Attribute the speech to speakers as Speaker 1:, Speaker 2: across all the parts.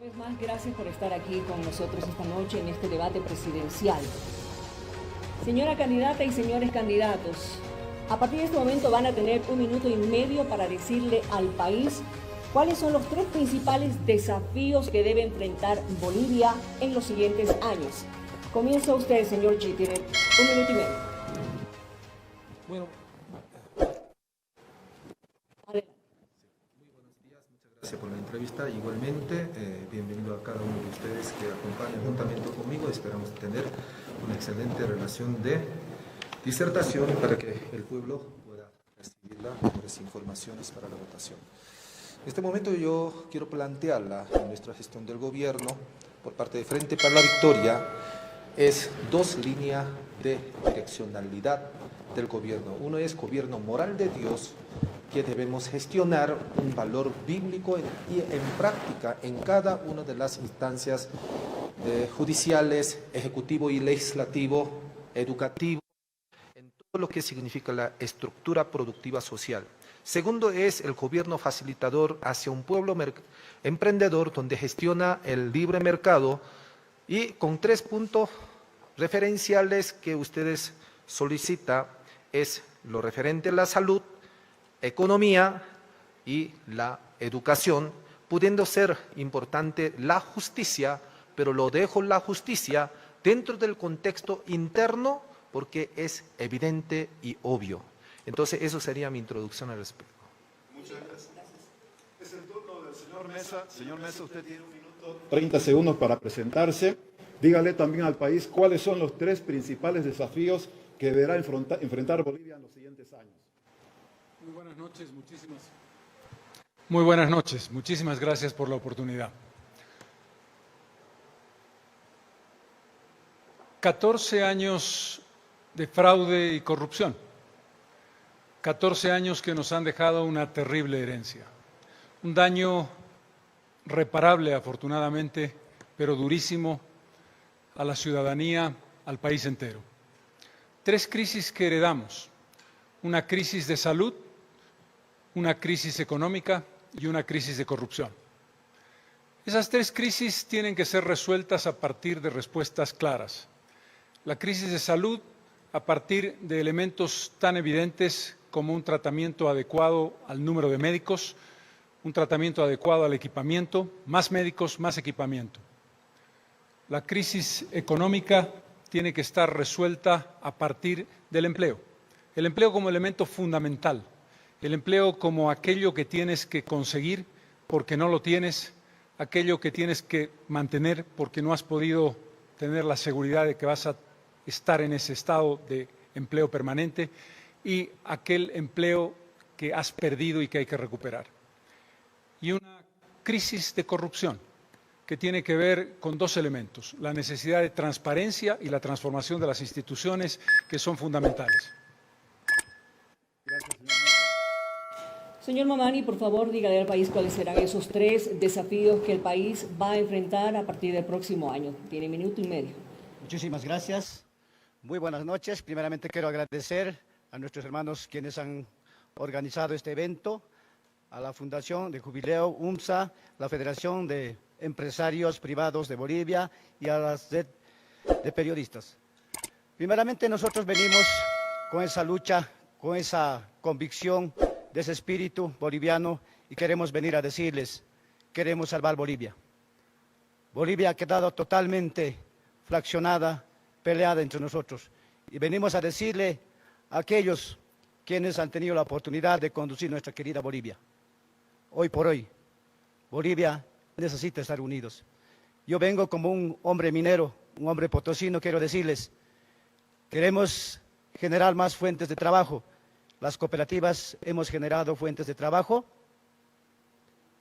Speaker 1: Una vez más, gracias por estar aquí con nosotros esta noche en este debate presidencial. Señora candidata y señores candidatos, a partir de este momento van a tener 1 minuto y medio para decirle al país cuáles son los 3 principales desafíos que debe enfrentar Bolivia en los siguientes años. Comienza usted, señor G, tiene 1 minuto y medio.
Speaker 2: Bueno,
Speaker 1: adelante.
Speaker 2: muy buenos días, muchas gracias por la entrevista. Igualmente, bienvenido a cada uno de ustedes que acompañan juntamente conmigo. Esperamos tener una excelente relación de disertación para que el pueblo pueda recibir las mejores informaciones para la votación. En este momento yo quiero plantearla en nuestra gestión del gobierno por parte de Frente para la Victoria. Es 2 líneas de direccionalidad del gobierno. Uno es gobierno moral de Dios, que debemos gestionar un valor bíblico y en práctica en cada una de las instancias judiciales, ejecutivo y legislativo, educativo, en todo lo que significa la estructura productiva social. Segundo es el gobierno facilitador hacia un pueblo emprendedor donde gestiona el libre mercado y con 3 puntos referenciales que ustedes solicitan es lo referente a la salud, economía y la educación, pudiendo ser importante la justicia, pero lo dejo la justicia dentro del contexto interno porque es evidente y obvio. Entonces, eso sería mi introducción al respecto.
Speaker 3: Muchas gracias. Es el turno del señor Mesa. Señor Mesa, usted tiene 1 minuto 30 segundos para presentarse. Dígale también al país cuáles son los 3 principales desafíos que deberá enfrentar Bolivia en los siguientes años.
Speaker 4: Muy buenas noches, muchísimas gracias por la oportunidad. 14 años de fraude y corrupción, 14 años que nos han dejado una terrible herencia, un daño reparable afortunadamente, pero durísimo a la ciudadanía, al país entero. 3 crisis que heredamos, una crisis de salud, una crisis económica y una crisis de corrupción. Esas 3 crisis tienen que ser resueltas a partir de respuestas claras. La crisis de salud a partir de elementos tan evidentes como un tratamiento adecuado al número de médicos, un tratamiento adecuado al equipamiento, más médicos, más equipamiento. La crisis económica tiene que estar resuelta a partir del empleo. El empleo como elemento fundamental, el empleo como aquello que tienes que conseguir porque no lo tienes, aquello que tienes que mantener porque no has podido tener la seguridad de que vas a estar en ese estado de empleo permanente y aquel empleo que has perdido y que hay que recuperar. Y una crisis de corrupción que tiene que ver con 2 elementos, la necesidad de transparencia y la transformación de las instituciones que son fundamentales.
Speaker 3: Gracias, señor Mesa.
Speaker 1: Señor Mamani, por favor, dígale al país cuáles serán esos 3 desafíos que el país va a enfrentar a partir del próximo año. Tiene 1 minuto y medio.
Speaker 5: Muchísimas gracias. Muy buenas noches. Primeramente quiero agradecer a nuestros hermanos quienes han organizado este evento, a la Fundación de Jubileo UMSA, la Federación de Empresarios Privados de Bolivia y a la red de periodistas. Primeramente nosotros venimos con esa lucha, con esa convicción de ese espíritu boliviano y queremos venir a decirles, queremos salvar Bolivia. Bolivia ha quedado totalmente fraccionada, peleada entre nosotros y venimos a decirle a aquellos quienes han tenido la oportunidad de conducir nuestra querida Bolivia. Hoy por hoy, Bolivia necesita estar unidos. Yo vengo como un hombre minero, un hombre potosino, quiero decirles, queremos generar más fuentes de trabajo. Las cooperativas hemos generado fuentes de trabajo,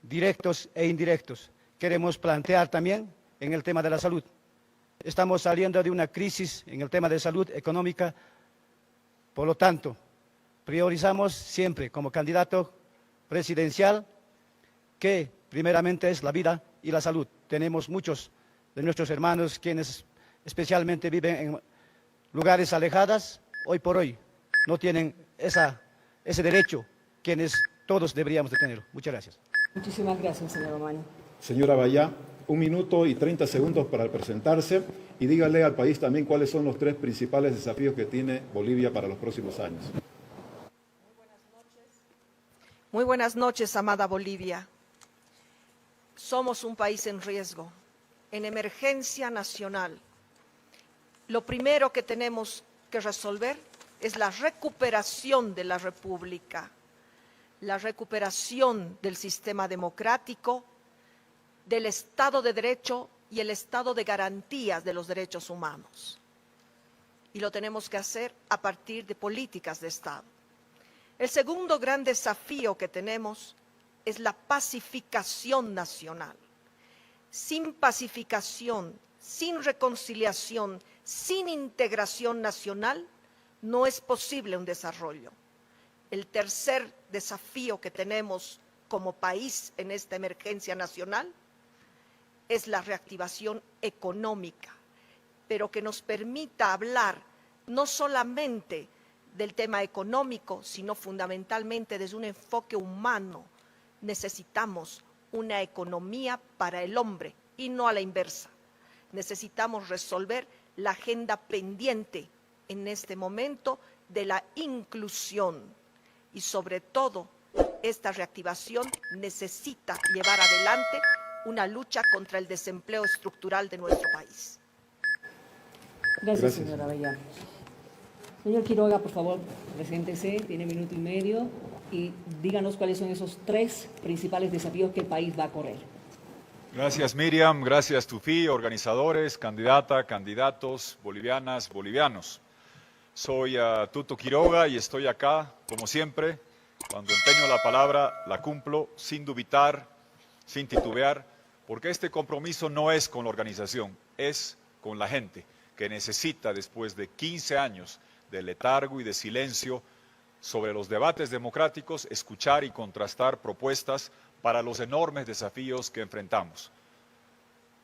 Speaker 5: directos e indirectos. Queremos plantear también en el tema de la salud. Estamos saliendo de una crisis en el tema de salud económica, por lo tanto, priorizamos siempre como candidato presidencial que primeramente es la vida y la salud. Tenemos muchos de nuestros hermanos quienes especialmente viven en lugares alejados, hoy por hoy no tienen ese derecho, quienes todos deberíamos de tenerlo. Muchas gracias.
Speaker 1: Muchísimas gracias, señor Mamani.
Speaker 3: Señora Bayá, 1 minuto y 30 segundos para presentarse y dígale al país también cuáles son los 3 principales desafíos que tiene Bolivia para los próximos años.
Speaker 6: Muy buenas noches, amada Bolivia. Somos un país en riesgo, en emergencia nacional. Lo primero que tenemos que resolver es la recuperación de la República, la recuperación del sistema democrático, del Estado de Derecho y el Estado de garantías de los derechos humanos. Y lo tenemos que hacer a partir de políticas de Estado. El segundo gran desafío que tenemos es la pacificación nacional. Sin pacificación, sin reconciliación, sin integración nacional, no es posible un desarrollo. El tercer desafío que tenemos como país en esta emergencia nacional es la reactivación económica, pero que nos permita hablar no solamente del tema económico, sino fundamentalmente desde un enfoque humano. Necesitamos una economía para el hombre y no a la inversa. Necesitamos resolver la agenda pendiente en este momento de la inclusión y sobre todo esta reactivación necesita llevar adelante una lucha contra el desempleo estructural de nuestro país.
Speaker 1: Gracias, señora Avellano. Señor Quiroga, por favor, preséntese, tiene 1 minuto y medio y díganos cuáles son esos 3 principales desafíos que el país va a correr.
Speaker 7: Gracias, Miriam. Gracias, Tufi, organizadores, candidata, candidatos, bolivianas, bolivianos. Soy Tuto Quiroga y estoy acá, como siempre. Cuando empeño la palabra, la cumplo sin dubitar, sin titubear, porque este compromiso no es con la organización, es con la gente, que necesita, después de 15 años de letargo y de silencio sobre los debates democráticos, escuchar y contrastar propuestas para los enormes desafíos que enfrentamos.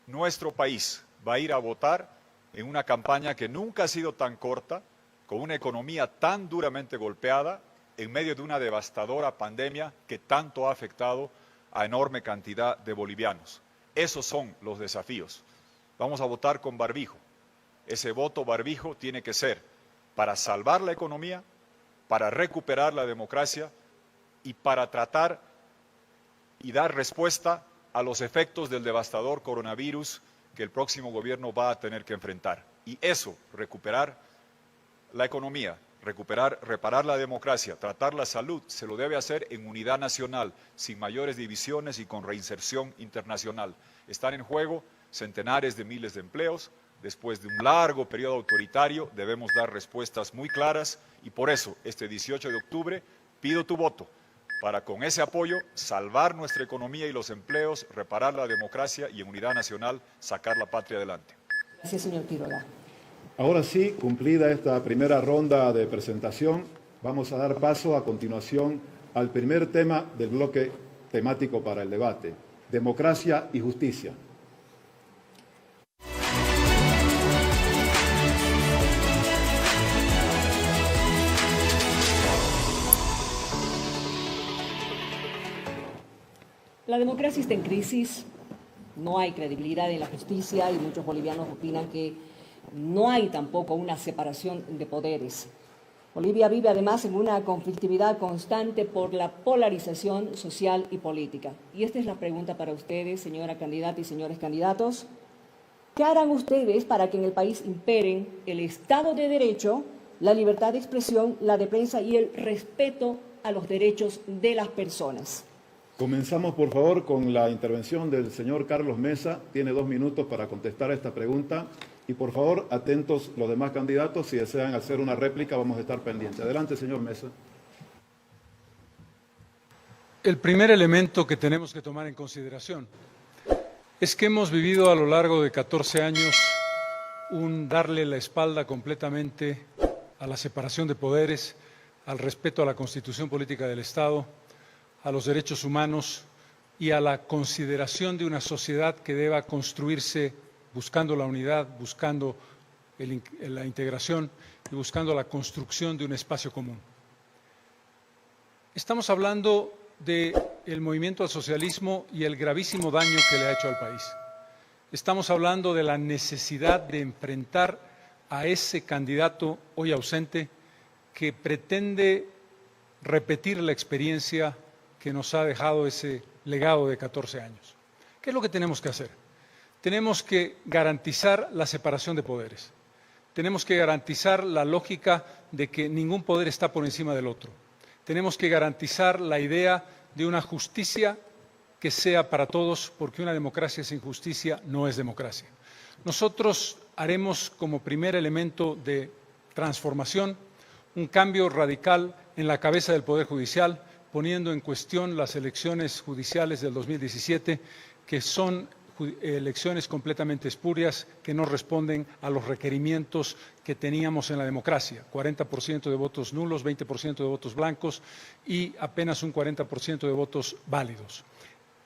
Speaker 7: Nuestro país va a ir a votar en una campaña que nunca ha sido tan corta, con una economía tan duramente golpeada, en medio de una devastadora pandemia que tanto ha afectado a enorme cantidad de bolivianos. Esos son los desafíos. Vamos a votar con barbijo. Ese voto barbijo tiene que ser para salvar la economía, para recuperar la democracia y para tratar y dar respuesta a los efectos del devastador coronavirus que el próximo gobierno va a tener que enfrentar. Y eso, recuperar la economía, reparar la democracia, tratar la salud, se lo debe hacer en unidad nacional, sin mayores divisiones y con reinserción internacional. Están en juego centenares de miles de empleos. Después de un largo periodo autoritario, debemos dar respuestas muy claras y por eso, este 18 de octubre, pido tu voto para con ese apoyo salvar nuestra economía y los empleos, reparar la democracia y en unidad nacional sacar la patria adelante.
Speaker 1: Gracias, señor Quiroga.
Speaker 3: Ahora sí, cumplida esta primera ronda de presentación, vamos a dar paso a continuación al primer tema del bloque temático para el debate, democracia y justicia.
Speaker 1: La democracia está en crisis, no hay credibilidad en la justicia y muchos bolivianos opinan que no hay tampoco una separación de poderes. Bolivia vive además en una conflictividad constante por la polarización social y política. Y esta es la pregunta para ustedes, señora candidata y señores candidatos. ¿Qué harán ustedes para que en el país imperen el Estado de Derecho, la libertad de expresión, la de prensa y el respeto a los derechos de las personas?
Speaker 3: Comenzamos, por favor, con la intervención del señor Carlos Mesa. Tiene 2 minutos para contestar a esta pregunta. Y, por favor, atentos los demás candidatos. Si desean hacer una réplica, vamos a estar pendientes. Adelante, señor Mesa.
Speaker 4: El primer elemento que tenemos que tomar en consideración es que hemos vivido a lo largo de 14 años un darle la espalda completamente a la separación de poderes, al respeto a la Constitución Política del Estado, a los derechos humanos y a la consideración de una sociedad que deba construirse buscando la unidad, buscando la integración y buscando la construcción de un espacio común. Estamos hablando del movimiento al socialismo y el gravísimo daño que le ha hecho al país. Estamos hablando de la necesidad de enfrentar a ese candidato hoy ausente que pretende repetir la experiencia que nos ha dejado ese legado de 14 años. ¿Qué es lo que tenemos que hacer? Tenemos que garantizar la separación de poderes. Tenemos que garantizar la lógica de que ningún poder está por encima del otro. Tenemos que garantizar la idea de una justicia que sea para todos, porque una democracia sin justicia no es democracia. Nosotros haremos como primer elemento de transformación un cambio radical en la cabeza del Poder Judicial, poniendo en cuestión las elecciones judiciales del 2017, que son elecciones completamente espurias que no responden a los requerimientos que teníamos en la democracia. 40% de votos nulos, 20% de votos blancos y apenas un 40% de votos válidos.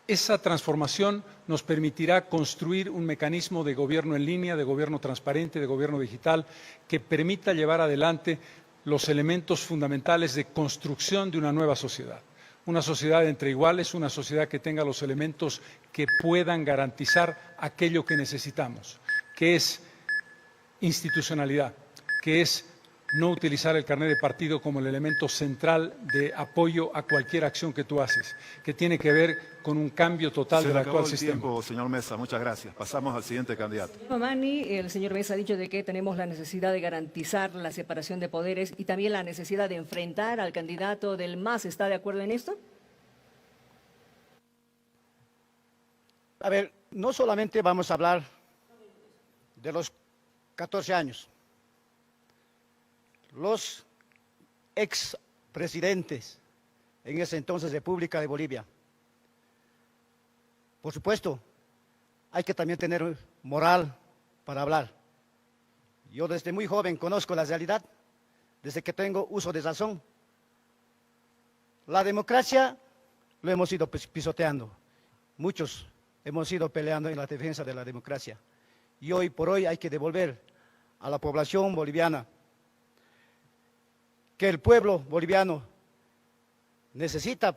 Speaker 4: Esa transformación nos permitirá construir un mecanismo de gobierno en línea, de gobierno transparente, de gobierno digital, que permita llevar adelante los elementos fundamentales de construcción de una nueva sociedad. Una sociedad entre iguales, una sociedad que tenga los elementos que puedan garantizar aquello que necesitamos, que es institucionalidad, que es no utilizar el carnet de partido como el elemento central de apoyo a cualquier acción que tú haces, que tiene que ver con un cambio total del actual sistema.
Speaker 3: Tiempo, señor Mesa, muchas gracias. Pasamos al siguiente candidato.
Speaker 1: Señor Mamani, el señor Mesa ha dicho de que tenemos la necesidad de garantizar la separación de poderes y también la necesidad de enfrentar al candidato del MAS. ¿Está de acuerdo en esto?
Speaker 5: A ver, no solamente vamos a hablar de los 14 años. Los expresidentes en ese entonces República de Bolivia. Por supuesto, hay que también tener moral para hablar. Yo desde muy joven conozco la realidad, desde que tengo uso de razón. La democracia lo hemos ido pisoteando. Muchos hemos ido peleando en la defensa de la democracia. Y hoy por hoy hay que devolver a la población boliviana que el pueblo boliviano necesita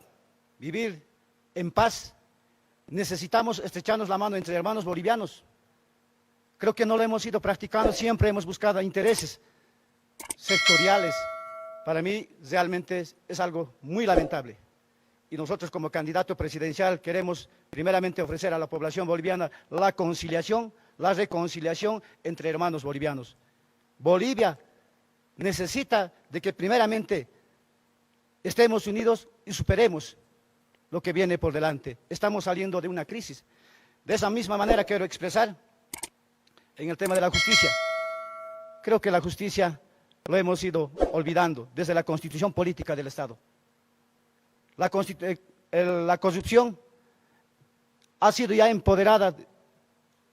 Speaker 5: vivir en paz. Necesitamos estrecharnos la mano entre hermanos bolivianos. Creo que no lo hemos ido practicando, siempre hemos buscado intereses sectoriales. Para mí realmente es algo muy lamentable. Y nosotros como candidato presidencial queremos primeramente ofrecer a la población boliviana la conciliación, la reconciliación entre hermanos bolivianos. Bolivia necesita de que primeramente estemos unidos y superemos lo que viene por delante. Estamos saliendo de una crisis. De esa misma manera quiero expresar en el tema de la justicia. Creo que la justicia lo hemos ido olvidando desde la constitución política del Estado. La corrupción ha sido ya empoderada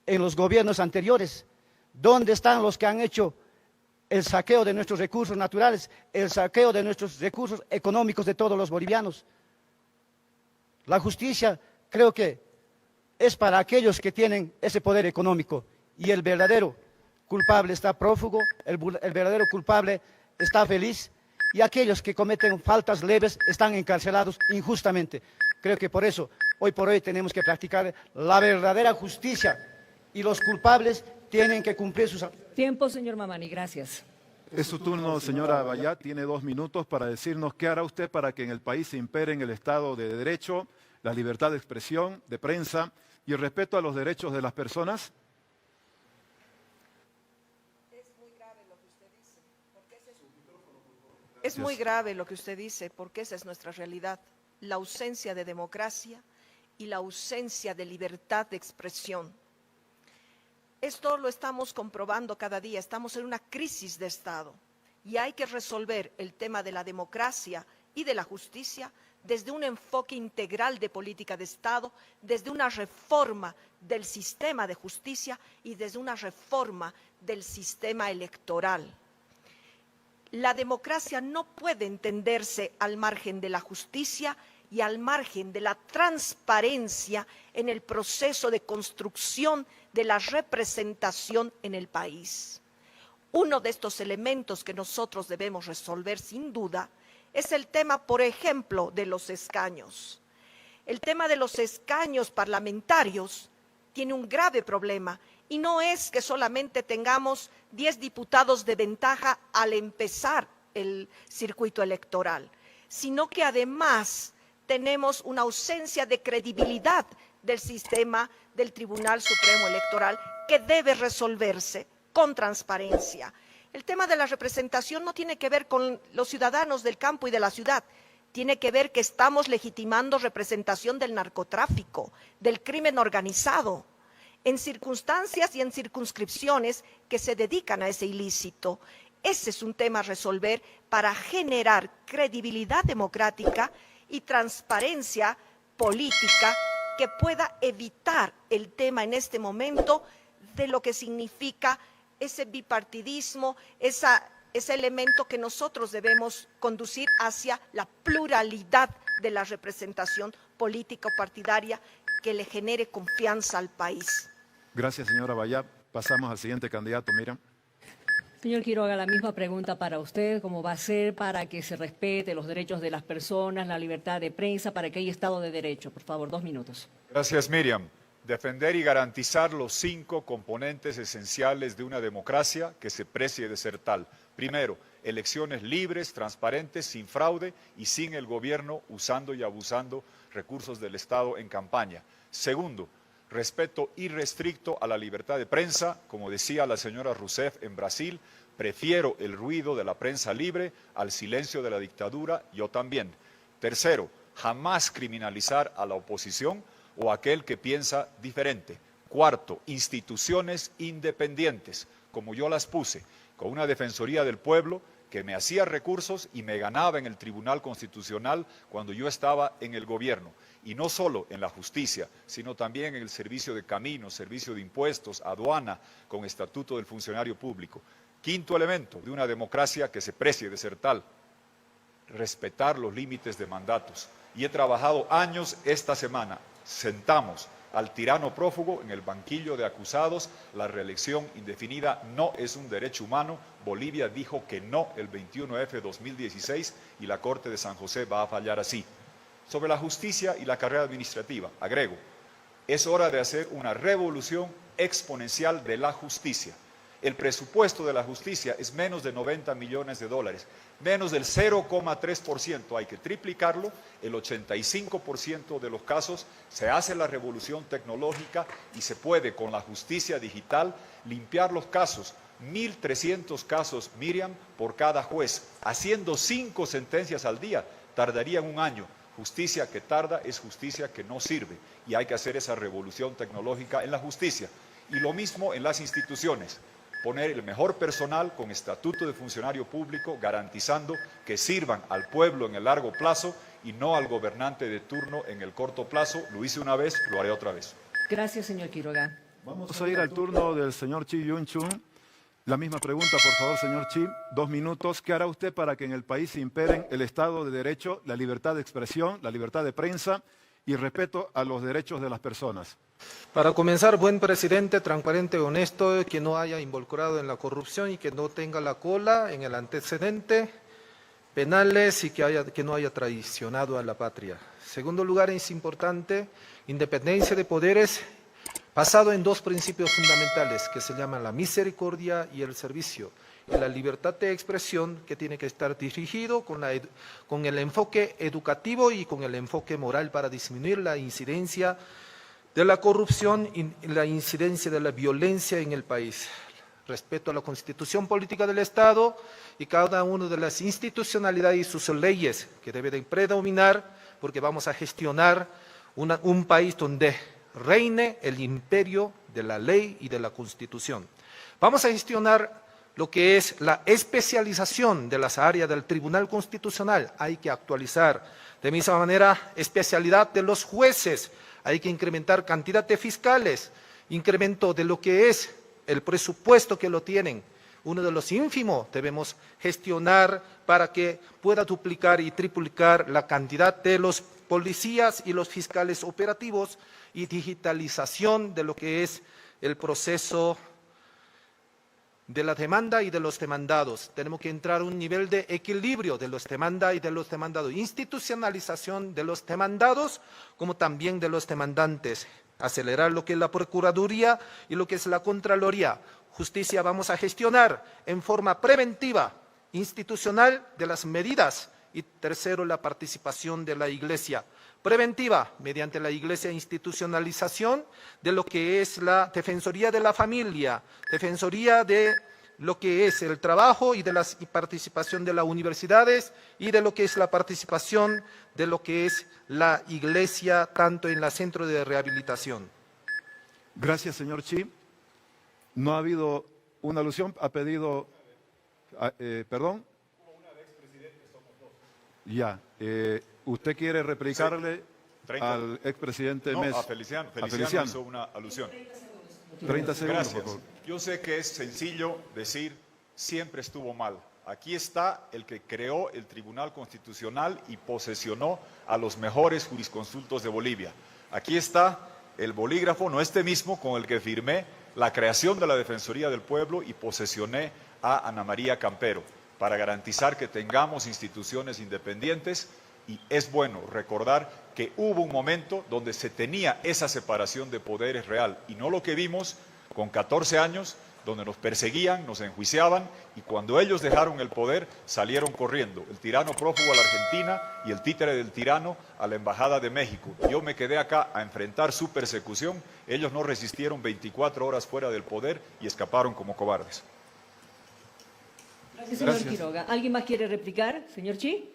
Speaker 5: en los gobiernos anteriores. ¿Dónde están los que han hecho el saqueo de nuestros recursos naturales, el saqueo de nuestros recursos económicos de todos los bolivianos? La justicia creo que es para aquellos que tienen ese poder económico y el verdadero culpable está prófugo, el verdadero culpable está feliz y aquellos que cometen faltas leves están encarcelados injustamente. Creo que por eso, hoy por hoy tenemos que practicar la verdadera justicia y los culpables tienen que cumplir sus...
Speaker 1: Tiempo, señor Mamani, gracias.
Speaker 3: Es su turno, señora Bayat, tiene 2 minutos para decirnos qué hará usted para que en el país se imperen el Estado de Derecho, la libertad de expresión, de prensa y el respeto a los derechos de las personas.
Speaker 6: Es muy grave lo que usted dice, porque esa es nuestra realidad, la ausencia de democracia y la ausencia de libertad de expresión. Esto lo estamos comprobando cada día, estamos en una crisis de Estado y hay que resolver el tema de la democracia y de la justicia desde un enfoque integral de política de Estado, desde una reforma del sistema de justicia y desde una reforma del sistema electoral. La democracia no puede entenderse al margen de la justicia y al margen de la transparencia en el proceso de construcción de la representación en el país. Uno de estos elementos que nosotros debemos resolver sin duda es el tema, por ejemplo, de los escaños. El tema de los escaños parlamentarios tiene un grave problema. Y no es que solamente tengamos 10 diputados de ventaja al empezar el circuito electoral, sino que además tenemos una ausencia de credibilidad del sistema del Tribunal Supremo Electoral que debe resolverse con transparencia. El tema de la representación no tiene que ver con los ciudadanos del campo y de la ciudad, tiene que ver que estamos legitimando representación del narcotráfico, del crimen organizado, en circunstancias y en circunscripciones que se dedican a ese ilícito. Ese es un tema a resolver para generar credibilidad democrática y transparencia política que pueda evitar el tema en este momento de lo que significa ese bipartidismo, ese elemento que nosotros debemos conducir hacia la pluralidad de la representación política o partidaria que le genere confianza al país.
Speaker 3: Gracias, señora Bayá. Pasamos al siguiente candidato, Miriam.
Speaker 1: Señor Quiroga, la misma pregunta para usted, ¿cómo va a ser para que se respete los derechos de las personas, la libertad de prensa, para que haya Estado de Derecho? Por favor, 2 minutos.
Speaker 7: Gracias, Miriam. Defender y garantizar los 5 componentes esenciales de una democracia que se precie de ser tal. Primero, elecciones libres, transparentes, sin fraude y sin el gobierno usando y abusando recursos del Estado en campaña. Segundo, respeto irrestricto a la libertad de prensa. Como decía la señora Rousseff en Brasil, prefiero el ruido de la prensa libre al silencio de la dictadura, yo también. Tercero, jamás criminalizar a la oposición o aquel que piensa diferente. Cuarto, instituciones independientes, como yo las puse, con una Defensoría del Pueblo que me hacía recursos y me ganaba en el Tribunal Constitucional cuando yo estaba en el gobierno. Y no solo en la justicia, sino también en el servicio de caminos, servicio de impuestos, aduana, con estatuto del funcionario público. Quinto elemento de una democracia que se precie de ser tal, respetar los límites de mandatos. Y he trabajado años esta semana. Sentamos al tirano prófugo en el banquillo de acusados. La reelección indefinida no es un derecho humano. Bolivia dijo que no el 21F 2016 y la Corte de San José va a fallar así. Sobre la justicia y la carrera administrativa, agrego, es hora de hacer una revolución exponencial de la justicia. El presupuesto de la justicia es menos de 90 millones de dólares, menos del 0,3%, hay que triplicarlo. El 85% de los casos se hace la revolución tecnológica y se puede con la justicia digital limpiar los casos. 1.300 casos, Miriam, por cada juez, haciendo 5 sentencias al día, tardarían un año. Justicia que tarda es justicia que no sirve y hay que hacer esa revolución tecnológica en la justicia. Y lo mismo en las instituciones, poner el mejor personal con estatuto de funcionario público, garantizando que sirvan al pueblo en el largo plazo y no al gobernante de turno en el corto plazo. Lo hice una vez, lo haré otra vez.
Speaker 1: Gracias, señor Quiroga.
Speaker 3: Vamos a ir al turno del señor Chi Yun-chun. La misma pregunta, por favor, señor Chi. 2 minutos. ¿Qué hará usted para que en el país se imperen el Estado de Derecho, la libertad de expresión, la libertad de prensa y respeto a los derechos de las personas?
Speaker 8: Para comenzar, buen presidente, transparente, honesto, que no haya involucrado en la corrupción y que no tenga la cola en el antecedente penales y que no haya traicionado a la patria. Segundo lugar, es importante, independencia de poderes, basado en 2 principios fundamentales que se llaman la misericordia y el servicio. Y la libertad de expresión que tiene que estar dirigido con el enfoque educativo y con el enfoque moral para disminuir la incidencia de la corrupción y la incidencia de la violencia en el país. Respeto a la Constitución Política del Estado y cada una de las institucionalidades y sus leyes que deben predominar, porque vamos a gestionar un país donde reine el imperio de la ley y de la Constitución. Vamos a gestionar lo que es la especialización de las áreas del Tribunal Constitucional. Hay que actualizar. De misma manera, especialidad de los jueces. Hay que incrementar cantidad de fiscales, incremento de lo que es el presupuesto que lo tienen. Uno de los ínfimos debemos gestionar para que pueda duplicar y triplicar la cantidad de los policías y los fiscales operativos y digitalización de lo que es el proceso de la demanda y de los demandados. Tenemos que entrar a un nivel de equilibrio de los demandas y de los demandados, institucionalización de los demandados como también de los demandantes. acelerar lo que es la Procuraduría y lo que es la Contraloría. Justicia vamos a gestionar en forma preventiva, institucional de las medidas. Y tercero, la participación de la Iglesia. Preventiva, mediante la Iglesia, institucionalización de lo que es la Defensoría de la Familia, Defensoría de lo que es el trabajo y de la participación de las universidades y de lo que es la participación de lo que es la Iglesia, tanto en el centro de rehabilitación.
Speaker 3: Gracias, señor Chi. No ha habido una alusión, ha pedido, perdón. Ya, ¿usted quiere replicarle al expresidente
Speaker 7: No,
Speaker 3: Mesa?
Speaker 7: a Feliciano. Feliciano hizo una alusión.
Speaker 3: 30 segundos,
Speaker 7: Gracias.
Speaker 3: por favor.
Speaker 7: Yo sé que es sencillo decir siempre estuvo mal. Aquí está el que creó el Tribunal Constitucional y posesionó a los mejores jurisconsultos de Bolivia. Aquí está el bolígrafo, no este mismo, con el que firmé la creación de la Defensoría del Pueblo y posesioné a Ana María Campero, para garantizar que tengamos instituciones independientes. Y es bueno recordar que hubo un momento donde se tenía esa separación de poderes real y no lo que vimos con 14 años, donde nos perseguían, nos enjuiciaban y cuando ellos dejaron el poder salieron corriendo. El tirano prófugo a la Argentina y el títere del tirano a la Embajada de México. Yo me quedé acá a enfrentar su persecución, ellos no resistieron 24 horas fuera del poder y escaparon como cobardes.
Speaker 1: Gracias, señor Quiroga. ¿Alguien más quiere replicar, señor Chi?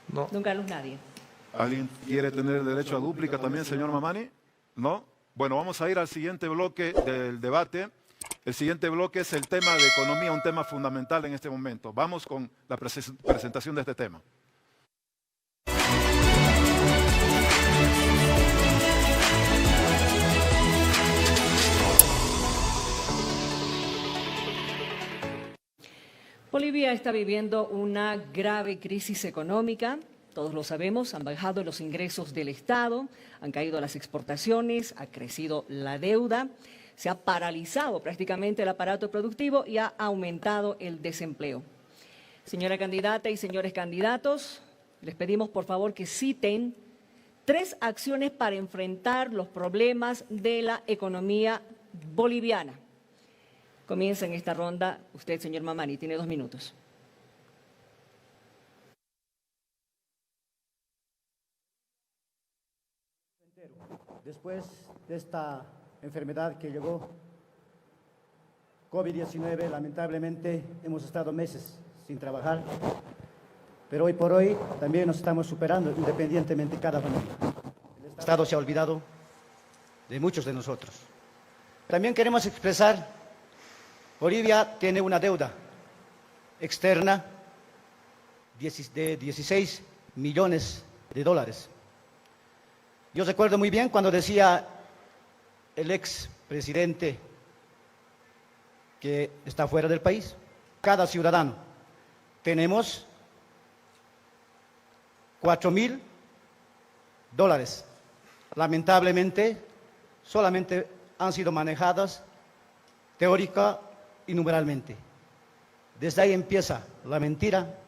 Speaker 8: No.
Speaker 1: Don Carlos, nadie.
Speaker 3: ¿Alguien quiere tener derecho a dúplica también, señor Mamani? ¿No? Bueno, vamos a ir al siguiente bloque del debate. El siguiente bloque es el tema de economía, un tema fundamental en este momento. Vamos con la presentación de este tema.
Speaker 1: Bolivia está viviendo una grave crisis económica, todos lo sabemos, han bajado los ingresos del Estado, han caído las exportaciones, ha crecido la deuda, se ha paralizado prácticamente el aparato productivo y ha aumentado el desempleo. Señora candidata y señores candidatos, les pedimos por favor que citen 3 acciones para enfrentar los problemas de la economía boliviana. Comienza en esta ronda usted, señor Mamani, tiene 2 minutos.
Speaker 5: Después de esta enfermedad que llegó, COVID-19, lamentablemente hemos estado meses sin trabajar, pero hoy por hoy también nos estamos superando independientemente cada familia. El Estado se ha olvidado de muchos de nosotros. También queremos expresar, Bolivia tiene una deuda externa de 16 millones de dólares. Yo recuerdo muy bien cuando decía el expresidente que está fuera del país, cada ciudadano, tenemos $4,000. Lamentablemente, solamente han sido manejadas teórica y numeralmente. Desde ahí empieza la mentira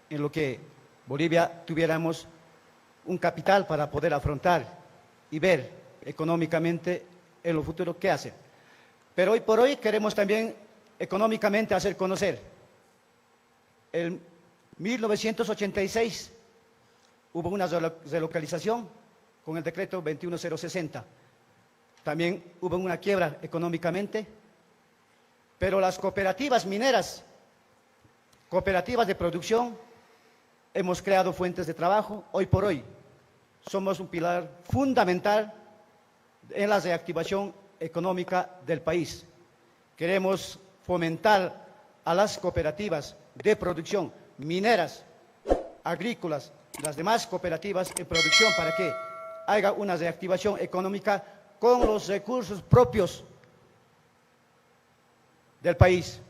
Speaker 5: en lo que Bolivia tuviéramos un capital para poder afrontar y ver económicamente en lo futuro qué hacer. Pero hoy por hoy queremos también económicamente hacer conocer. En 1986 hubo una relocalización con el decreto 21060. También hubo una quiebra económicamente, pero las cooperativas mineras, cooperativas de producción, hemos creado fuentes de trabajo. Hoy por hoy somos un pilar fundamental en la reactivación económica del país. Queremos fomentar a las cooperativas de producción, mineras, agrícolas, las demás cooperativas en producción para que haya una reactivación económica con los recursos propios del país.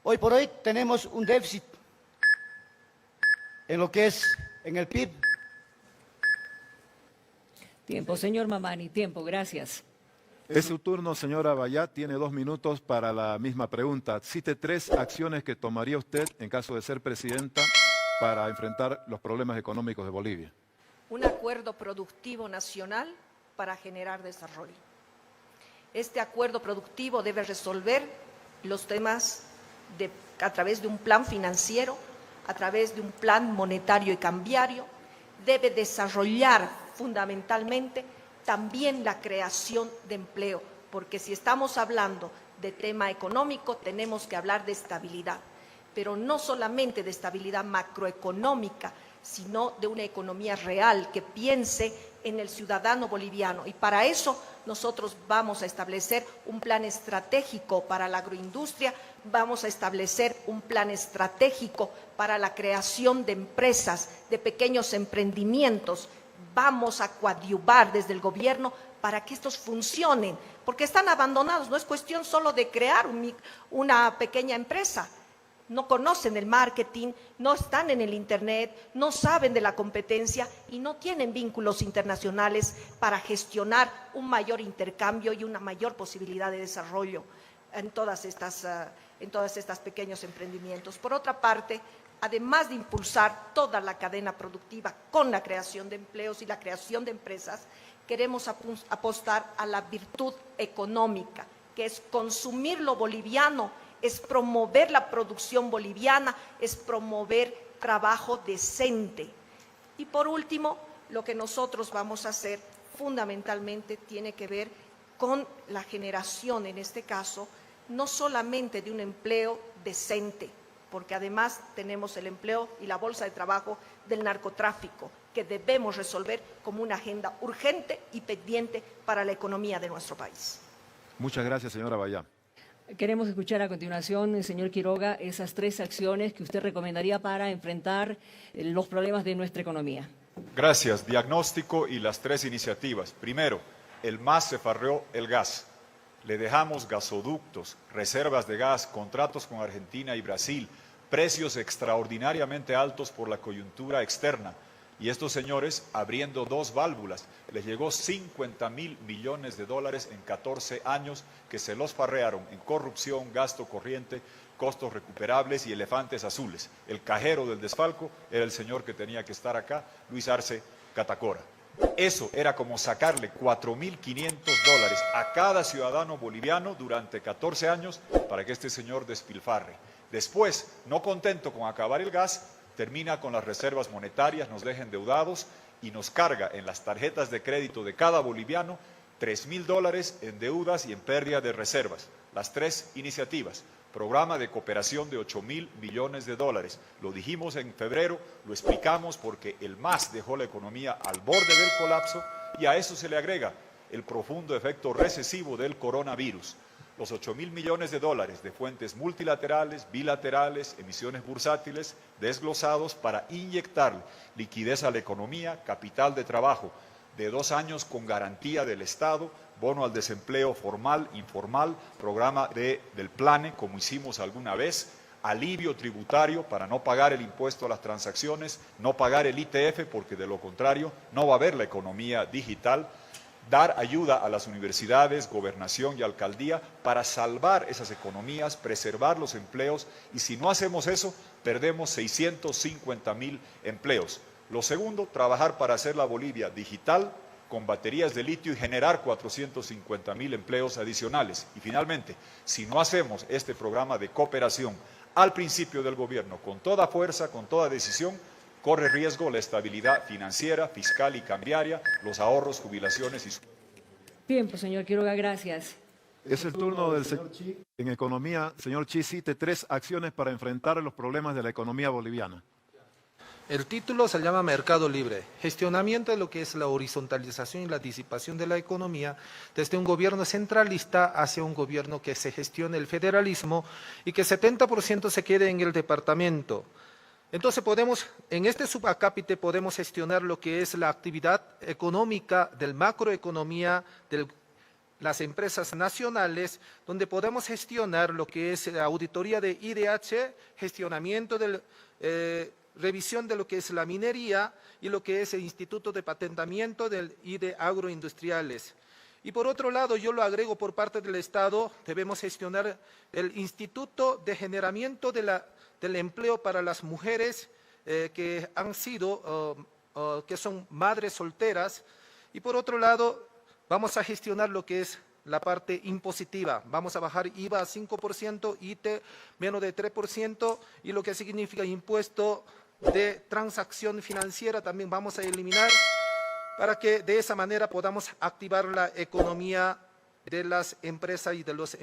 Speaker 5: Hoy por hoy tenemos un déficit en lo que es en el PIB.
Speaker 1: Tiempo, señor Mamani, tiempo, gracias.
Speaker 3: Es su turno, señora Bayat, tiene 2 minutos para la misma pregunta. Cite 3 acciones que tomaría usted en caso de ser presidenta para enfrentar los problemas económicos de Bolivia.
Speaker 6: un acuerdo productivo nacional para generar desarrollo. Este acuerdo productivo debe resolver los temas a través de un plan financiero, a través de un plan monetario y cambiario, debe desarrollar fundamentalmente también la creación de empleo, porque si estamos hablando de tema económico tenemos que hablar de estabilidad, pero no solamente de estabilidad macroeconómica, sino de una economía real que piense en el ciudadano boliviano. Y para eso nosotros vamos a establecer un plan estratégico para la agroindustria, vamos a establecer un plan estratégico para la creación de empresas, de pequeños emprendimientos. Vamos a coadyuvar desde el gobierno para que estos funcionen, porque están abandonados. No es cuestión solo de crear una pequeña empresa. No conocen el marketing, no están en el Internet, no saben de la competencia y no tienen vínculos internacionales para gestionar un mayor intercambio y una mayor posibilidad de desarrollo en todas estas pequeños emprendimientos. Por otra parte, además de impulsar toda la cadena productiva con la creación de empleos y la creación de empresas, queremos apostar a la virtud económica, que es consumir lo boliviano, es promover la producción boliviana, es promover trabajo decente. Y por último, lo que nosotros vamos a hacer fundamentalmente tiene que ver con la generación, en este caso, no solamente de un empleo decente, porque además tenemos el empleo y la bolsa de trabajo del narcotráfico, que debemos resolver como una agenda urgente y pendiente para la economía de nuestro país.
Speaker 3: Muchas gracias, señora Bayá.
Speaker 1: Queremos escuchar a continuación, señor Quiroga, esas 3 acciones que usted recomendaría para enfrentar los problemas de nuestra economía.
Speaker 7: Gracias. Diagnóstico y las 3 iniciativas. Primero, el MAS se farreó el gas. Le dejamos gasoductos, reservas de gas, contratos con Argentina y Brasil, precios extraordinariamente altos por la coyuntura externa. Y estos señores, abriendo 2 válvulas, les llegó 50.000 millones de dólares en 14 años que se los farrearon en corrupción, gasto corriente, costos recuperables y elefantes azules. El cajero del desfalco era el señor que tenía que estar acá, Luis Arce Catacora. Eso era como sacarle 4.500 dólares a cada ciudadano boliviano durante 14 años para que este señor despilfarre. Después, no contento con acabar el gas, termina con las reservas monetarias, nos deja endeudados y nos carga en las tarjetas de crédito de cada boliviano 3.000 dólares en deudas y en pérdida de reservas. Las 3 iniciativas. Programa de cooperación de 8.000 millones de dólares. Lo dijimos en febrero, lo explicamos porque el MAS dejó la economía al borde del colapso y a eso se le agrega el profundo efecto recesivo del coronavirus. Los 8.000 millones de dólares de fuentes multilaterales, bilaterales, emisiones bursátiles, desglosados para inyectar liquidez a la economía, capital de trabajo de 2 años con garantía del Estado, bono al desempleo formal, informal, programa del PLANE, como hicimos alguna vez, alivio tributario para no pagar el impuesto a las transacciones, no pagar el ITF, porque de lo contrario no va a haber la economía digital, dar ayuda a las universidades, gobernación y alcaldía para salvar esas economías, preservar los empleos y si no hacemos eso, perdemos 650.000 empleos. Lo segundo, trabajar para hacer la Bolivia digital, con baterías de litio y generar 450.000 empleos adicionales. Y finalmente, si no hacemos este programa de cooperación al principio del gobierno con toda fuerza, con toda decisión, corre riesgo la estabilidad financiera, fiscal y cambiaria, los ahorros, jubilaciones y...
Speaker 1: Bien, pues señor Quiroga, gracias.
Speaker 3: Es el turno del señor Chi. En economía, señor Chi, cite 3 acciones para enfrentar los problemas de la economía boliviana.
Speaker 8: El título se llama Mercado Libre, gestionamiento de lo que es la horizontalización y la disipación de la economía desde un gobierno centralista hacia un gobierno que se gestione el federalismo y que 70% se quede en el departamento. Entonces en este subacápite podemos gestionar lo que es la actividad económica del macroeconomía de las empresas nacionales, donde podemos gestionar lo que es la auditoría de IDH, gestionamiento del... revisión de lo que es la minería y lo que es el Instituto de Patentamiento y de Agroindustriales. Y por otro lado, yo lo agrego por parte del Estado, debemos gestionar el Instituto de Generamiento del Empleo para las Mujeres que han sido que son madres solteras. Y por otro lado, vamos a gestionar lo que es la parte impositiva. Vamos a bajar IVA a 5%, ITE menos de 3%, y lo que significa impuesto de transacción financiera también vamos a eliminar, para que de esa manera podamos activar la economía de las empresas y de los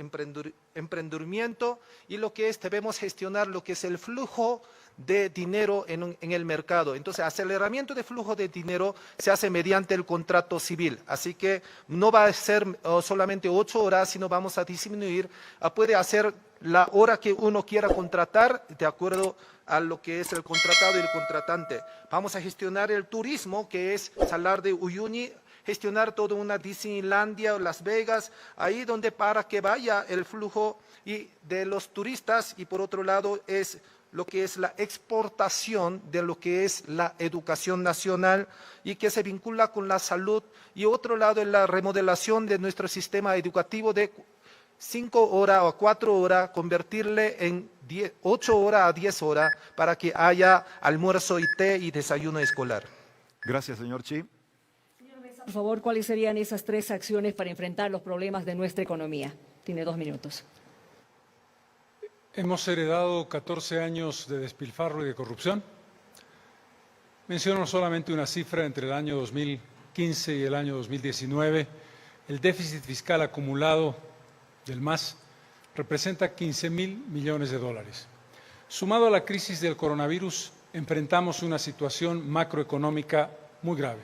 Speaker 8: emprendimientos, y lo que es, debemos gestionar lo que es el flujo de dinero en el mercado. Entonces, aceleramiento de flujo de dinero se hace mediante el contrato civil. Así que no va a ser solamente 8 horas, sino vamos a disminuir, puede hacer la hora que uno quiera contratar de acuerdo a lo que es el contratado y el contratante. Vamos a gestionar el turismo, que es Salar de Uyuni, gestionar toda una Disneylandia o Las Vegas, ahí donde para que vaya el flujo y de los turistas, y por otro lado es lo que es la exportación de lo que es la educación nacional y que se vincula con la salud, y otro lado es la remodelación de nuestro sistema educativo de 5 horas o 4 horas, convertirle en 8 horas a 10 horas para que haya almuerzo y té y desayuno escolar.
Speaker 3: Gracias, señor Chi.
Speaker 1: Por favor, ¿cuáles serían esas 3 acciones para enfrentar los problemas de nuestra economía? Tiene 2 minutos.
Speaker 4: Hemos heredado 14 años de despilfarro y de corrupción. Menciono solamente una cifra: entre el año 2015 y el año 2019, el déficit fiscal acumulado del MAS representa 15.000 millones de dólares. Sumado a la crisis del coronavirus, enfrentamos una situación macroeconómica muy grave.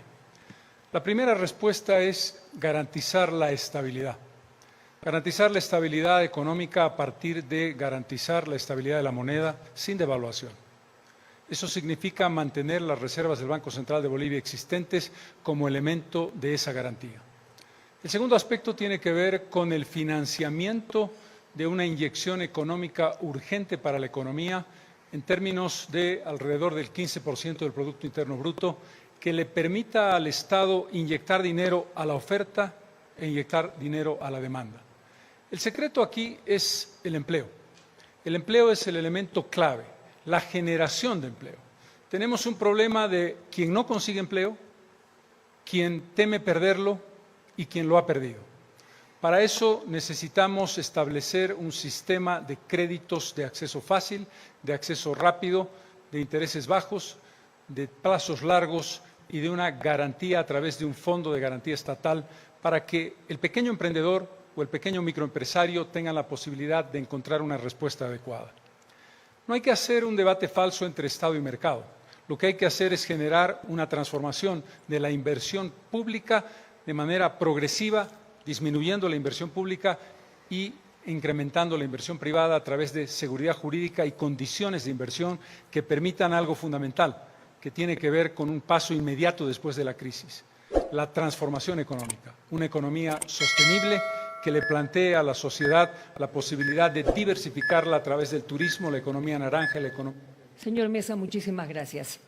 Speaker 4: La primera respuesta es garantizar la estabilidad. Garantizar la estabilidad económica a partir de garantizar la estabilidad de la moneda sin devaluación. Eso significa mantener las reservas del Banco Central de Bolivia existentes como elemento de esa garantía. El segundo aspecto tiene que ver con el financiamiento de una inyección económica urgente para la economía en términos de alrededor del 15% del Producto Interno Bruto, que le permita al Estado inyectar dinero a la oferta e inyectar dinero a la demanda. El secreto aquí es el empleo. El empleo es el elemento clave, la generación de empleo. Tenemos un problema de quien no consigue empleo, quien teme perderlo y quien lo ha perdido. Para eso necesitamos establecer un sistema de créditos de acceso fácil, de acceso rápido, de intereses bajos, de plazos largos y de una garantía a través de un fondo de garantía estatal para que el pequeño emprendedor o el pequeño microempresario tengan la posibilidad de encontrar una respuesta adecuada. No hay que hacer un debate falso entre Estado y mercado. Lo que hay que hacer es generar una transformación de la inversión pública de manera progresiva, disminuyendo la inversión pública y incrementando la inversión privada a través de seguridad jurídica y condiciones de inversión que permitan algo fundamental, que tiene que ver con un paso inmediato después de la crisis: la transformación económica, una economía sostenible que le plantee a la sociedad la posibilidad de diversificarla a través del turismo, la economía naranja y la economía.
Speaker 1: Señor Mesa, muchísimas gracias.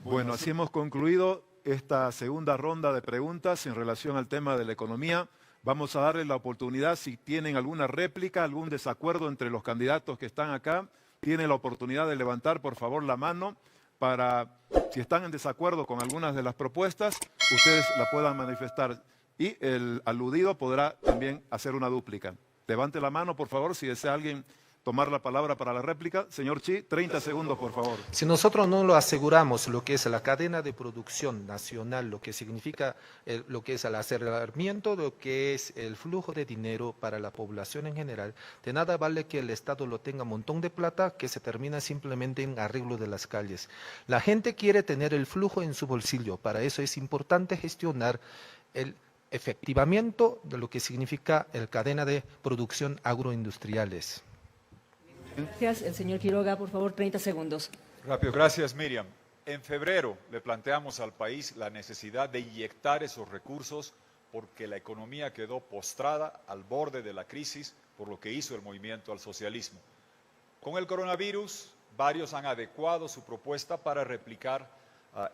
Speaker 3: Bueno, así hemos concluido esta segunda ronda de preguntas en relación al tema de la economía. Vamos a darle la oportunidad, si tienen alguna réplica, algún desacuerdo entre los candidatos que están acá, tienen la oportunidad de levantar, por favor, la mano para, si están en desacuerdo con algunas de las propuestas, ustedes la puedan manifestar. Y el aludido podrá también hacer una dúplica. Levante la mano, por favor, si desea alguien tomar la palabra para la réplica. Señor Chi, 30 segundos, por favor.
Speaker 8: Si nosotros no lo aseguramos, lo que es la cadena de producción nacional, lo que significa lo que es el aceleramiento, lo que es el flujo de dinero para la población en general, de nada vale que el Estado lo tenga un montón de plata que se termina simplemente en arreglo de las calles. La gente quiere tener el flujo en su bolsillo. Para eso es importante gestionar el efectivamiento de lo que significa la cadena de producción agroindustriales.
Speaker 1: Gracias. El señor Quiroga, por favor, 30 segundos.
Speaker 7: Rápido, gracias Miriam. En febrero le planteamos al país la necesidad de inyectar esos recursos porque la economía quedó postrada al borde de la crisis por lo que hizo el movimiento al socialismo. Con el coronavirus, varios han adecuado su propuesta para replicar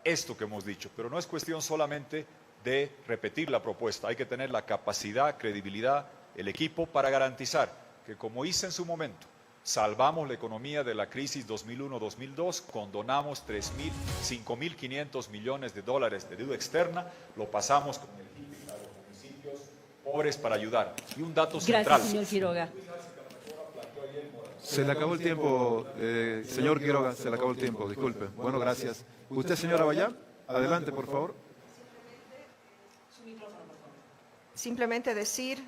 Speaker 7: esto que hemos dicho, pero no es cuestión solamente de repetir la propuesta, hay que tener la capacidad, credibilidad, el equipo para garantizar que, como hice en su momento, salvamos la economía de la crisis 2001-2002, condonamos 5.500 millones de dólares de deuda externa, lo pasamos con el IPIC a los municipios pobres para ayudar. Y un dato central.
Speaker 1: Gracias, señor Quiroga.
Speaker 3: Se le acabó el tiempo, señor Quiroga, se le acabó el tiempo, disculpe. Bueno, gracias. ¿Usted, señora Bayá? Adelante, por favor.
Speaker 6: Simplemente decir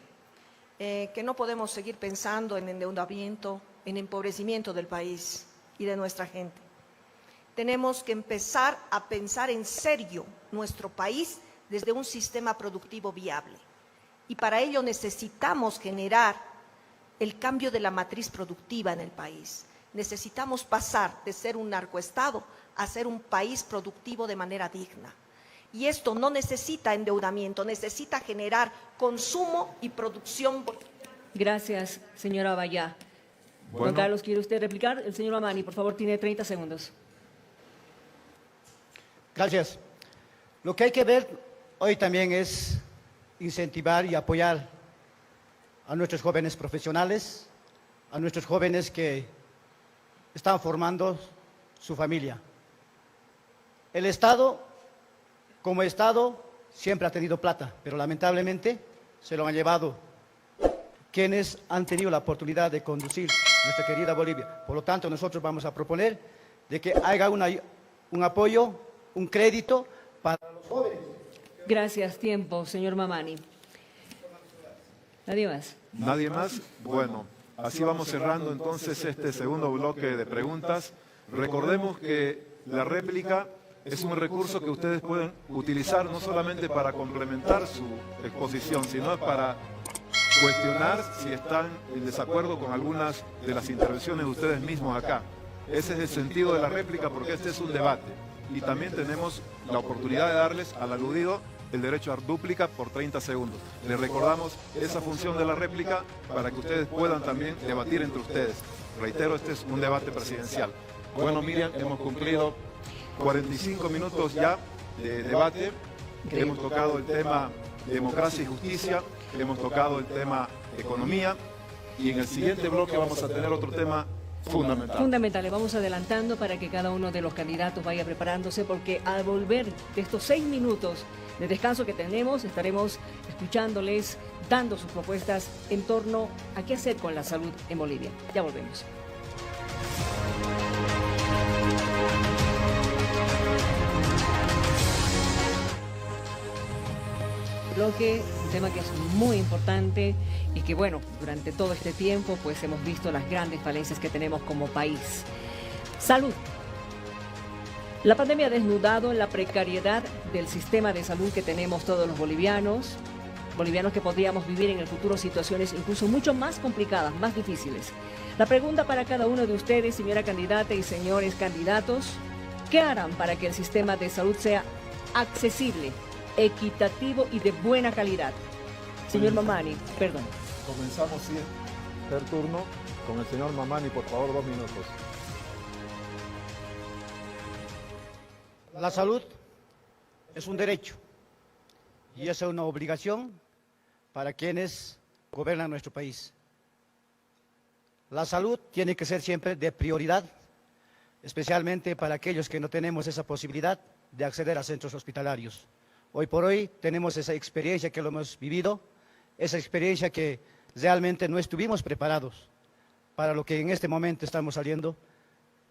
Speaker 6: que no podemos seguir pensando en endeudamiento, en empobrecimiento del país y de nuestra gente. Tenemos que empezar a pensar en serio nuestro país desde un sistema productivo viable. Y para ello necesitamos generar el cambio de la matriz productiva en el país. Necesitamos pasar de ser un narcoestado a ser un país productivo de manera digna. Y esto no necesita endeudamiento, necesita generar consumo y producción.
Speaker 1: Gracias, señora Bayá. Juan Carlos, ¿quiere usted replicar? El señor Mamani, por favor, tiene 30 segundos.
Speaker 5: Gracias. Lo que hay que ver hoy también es incentivar y apoyar a nuestros jóvenes profesionales, a nuestros jóvenes que están formando su familia. El Estado, como Estado, siempre ha tenido plata, pero lamentablemente se lo han llevado quienes han tenido la oportunidad de conducir nuestra querida Bolivia. Por lo tanto, nosotros vamos a proponer de que haya un apoyo, un crédito para los jóvenes.
Speaker 1: Gracias, tiempo, señor Mamani. ¿Nadie más?
Speaker 3: ¿Nadie más? Bueno, así vamos cerrando entonces este segundo bloque de preguntas. Recordemos que la réplica es un recurso que ustedes pueden utilizar no solamente para complementar su exposición, sino para cuestionar si están en desacuerdo con algunas de las intervenciones de ustedes mismos acá. Ese es el sentido de la réplica, porque este es un debate. Y también tenemos la oportunidad de darles al aludido el derecho a dúplica por 30 segundos. Les recordamos esa función de la réplica para que ustedes puedan también debatir entre ustedes. Reitero, este es un debate presidencial. Bueno, Miriam, hemos cumplido 45 minutos ya de debate. Hemos tocado el tema democracia y justicia, hemos tocado el tema economía y en el siguiente bloque vamos a tener otro tema fundamental.
Speaker 1: Fundamental, le vamos adelantando para que cada uno de los candidatos vaya preparándose, porque al volver de estos 6 minutos de descanso que tenemos, estaremos escuchándoles, dando sus propuestas en torno a qué hacer con la salud en Bolivia. Ya volvemos. Bloque, un tema que es muy importante y que, bueno, durante todo este tiempo pues hemos visto las grandes falencias que tenemos como país. Salud. La pandemia ha desnudado la precariedad del sistema de salud que tenemos todos los bolivianos que podríamos vivir en el futuro situaciones incluso mucho más complicadas, más difíciles. La pregunta para cada uno de ustedes, señora candidata y señores candidatos, ¿qué harán para que el sistema de salud sea accesible, equitativo y de buena calidad? Señor Mamani, perdón.
Speaker 3: Comenzamos, sí, tercer turno con el señor Mamani, por favor, 2 minutos.
Speaker 5: La salud es un derecho y es una obligación para quienes gobiernan nuestro país. La salud tiene que ser siempre de prioridad, especialmente para aquellos que no tenemos esa posibilidad de acceder a centros hospitalarios. Hoy por hoy tenemos esa experiencia que lo hemos vivido, esa experiencia que realmente no estuvimos preparados para lo que en este momento estamos saliendo,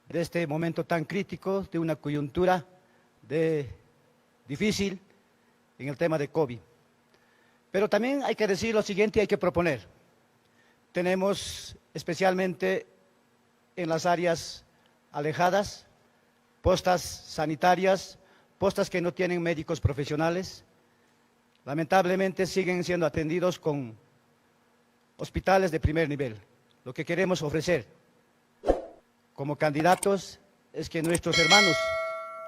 Speaker 5: de este momento tan crítico, de una coyuntura difícil en el tema de COVID. Pero también hay que decir lo siguiente, hay que proponer. Tenemos especialmente en las áreas alejadas, postas sanitarias, postas que no tienen médicos profesionales, lamentablemente siguen siendo atendidos con hospitales de primer nivel. Lo que queremos ofrecer como candidatos es que nuestros hermanos,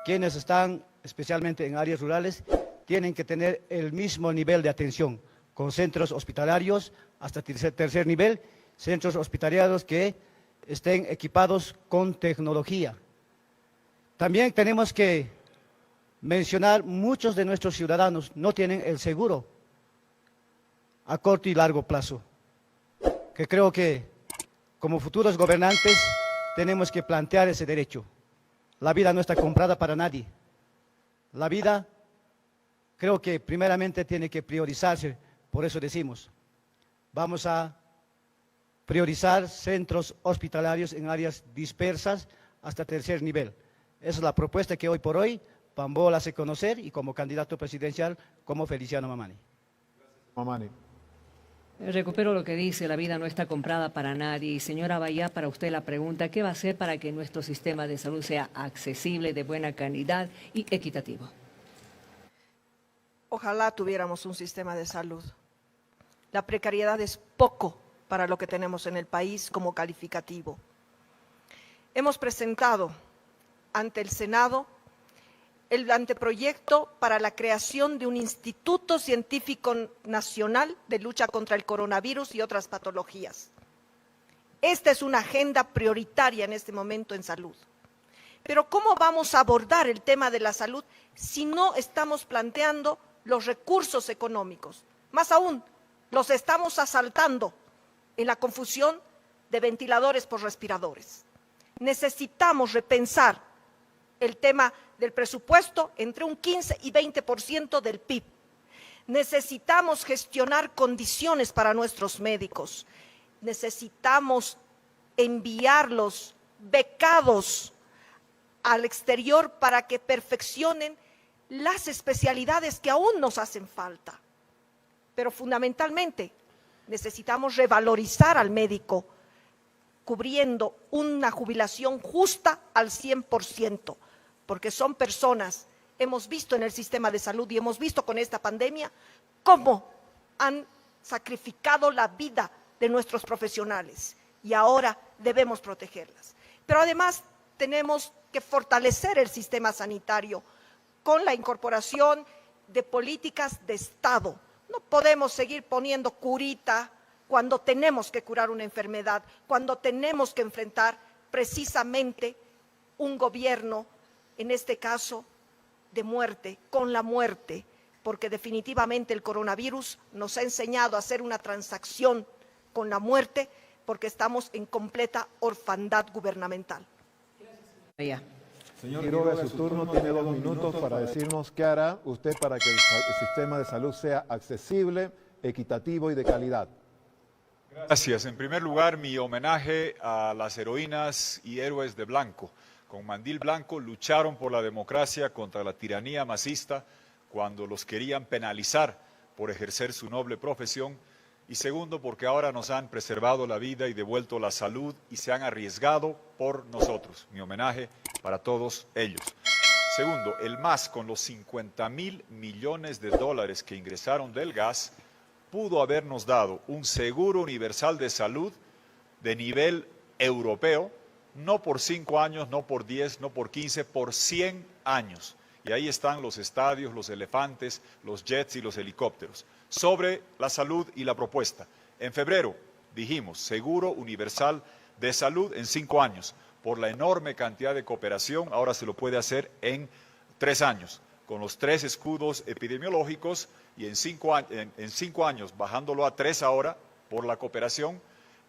Speaker 5: quienes están especialmente en áreas rurales, tienen que tener el mismo nivel de atención, con centros hospitalarios hasta tercer nivel, centros hospitalarios que estén equipados con tecnología. También tenemos que mencionar, muchos de nuestros ciudadanos no tienen el seguro a corto y largo plazo, que creo que como futuros gobernantes, tenemos que plantear ese derecho. La vida no está comprada para nadie. La vida, creo que primeramente tiene que priorizarse, por eso decimos, vamos a priorizar centros hospitalarios en áreas dispersas hasta tercer nivel. Esa es la propuesta que hoy por hoy Pambola hace conocer y como candidato presidencial como Feliciano Mamani.
Speaker 3: Mamani.
Speaker 1: Recupero lo que dice, la vida no está comprada para nadie. Y señora Bayá, para usted la pregunta, ¿qué va a hacer para que nuestro sistema de salud sea accesible, de buena calidad y equitativo?
Speaker 6: Ojalá tuviéramos un sistema de salud. La precariedad es poco para lo que tenemos en el país como calificativo. Hemos presentado ante el Senado el anteproyecto para la creación de un Instituto Científico Nacional de Lucha contra el Coronavirus y otras patologías. Esta es una agenda prioritaria en este momento en salud. Pero ¿cómo vamos a abordar el tema de la salud si no estamos planteando los recursos económicos? Más aún, los estamos asaltando en la confusión de ventiladores por respiradores. Necesitamos repensar el tema del presupuesto entre un 15 y 20% del PIB. Necesitamos gestionar condiciones para nuestros médicos. Necesitamos enviarlos becados al exterior para que perfeccionen las especialidades que aún nos hacen falta. Pero fundamentalmente necesitamos revalorizar al médico, cubriendo una jubilación justa al 100%, porque son personas, hemos visto en el sistema de salud y hemos visto con esta pandemia cómo han sacrificado la vida de nuestros profesionales y ahora debemos protegerlas. Pero además tenemos que fortalecer el sistema sanitario con la incorporación de políticas de Estado. No podemos seguir poniendo curita cuando tenemos que curar una enfermedad, cuando tenemos que enfrentar precisamente un gobierno, en este caso, de muerte, con la muerte, porque definitivamente el coronavirus nos ha enseñado a hacer una transacción con la muerte, porque estamos en completa orfandad gubernamental.
Speaker 3: Señor Quiroga, su turno, tiene 2 minutos para decirnos qué hará usted para que el sistema de salud sea accesible, equitativo y de calidad.
Speaker 7: Gracias. En primer lugar, mi homenaje a las heroínas y héroes de blanco. Con mandil blanco lucharon por la democracia contra la tiranía masista cuando los querían penalizar por ejercer su noble profesión. Y segundo, porque ahora nos han preservado la vida y devuelto la salud y se han arriesgado por nosotros. Mi homenaje para todos ellos. Segundo, el MAS, con los 50.000 millones de dólares que ingresaron del gas, pudo habernos dado un seguro universal de salud de nivel europeo, no por 5 años, no por 10, no por 15, por 100 años. Y ahí están los estadios, los elefantes, los jets y los helicópteros. Sobre la salud y la propuesta. En febrero dijimos seguro universal de salud en 5 años. Por la enorme cantidad de cooperación, ahora se lo puede hacer en 3 años, con los 3 escudos epidemiológicos y en 5 años, bajándolo a 3 ahora, por la cooperación,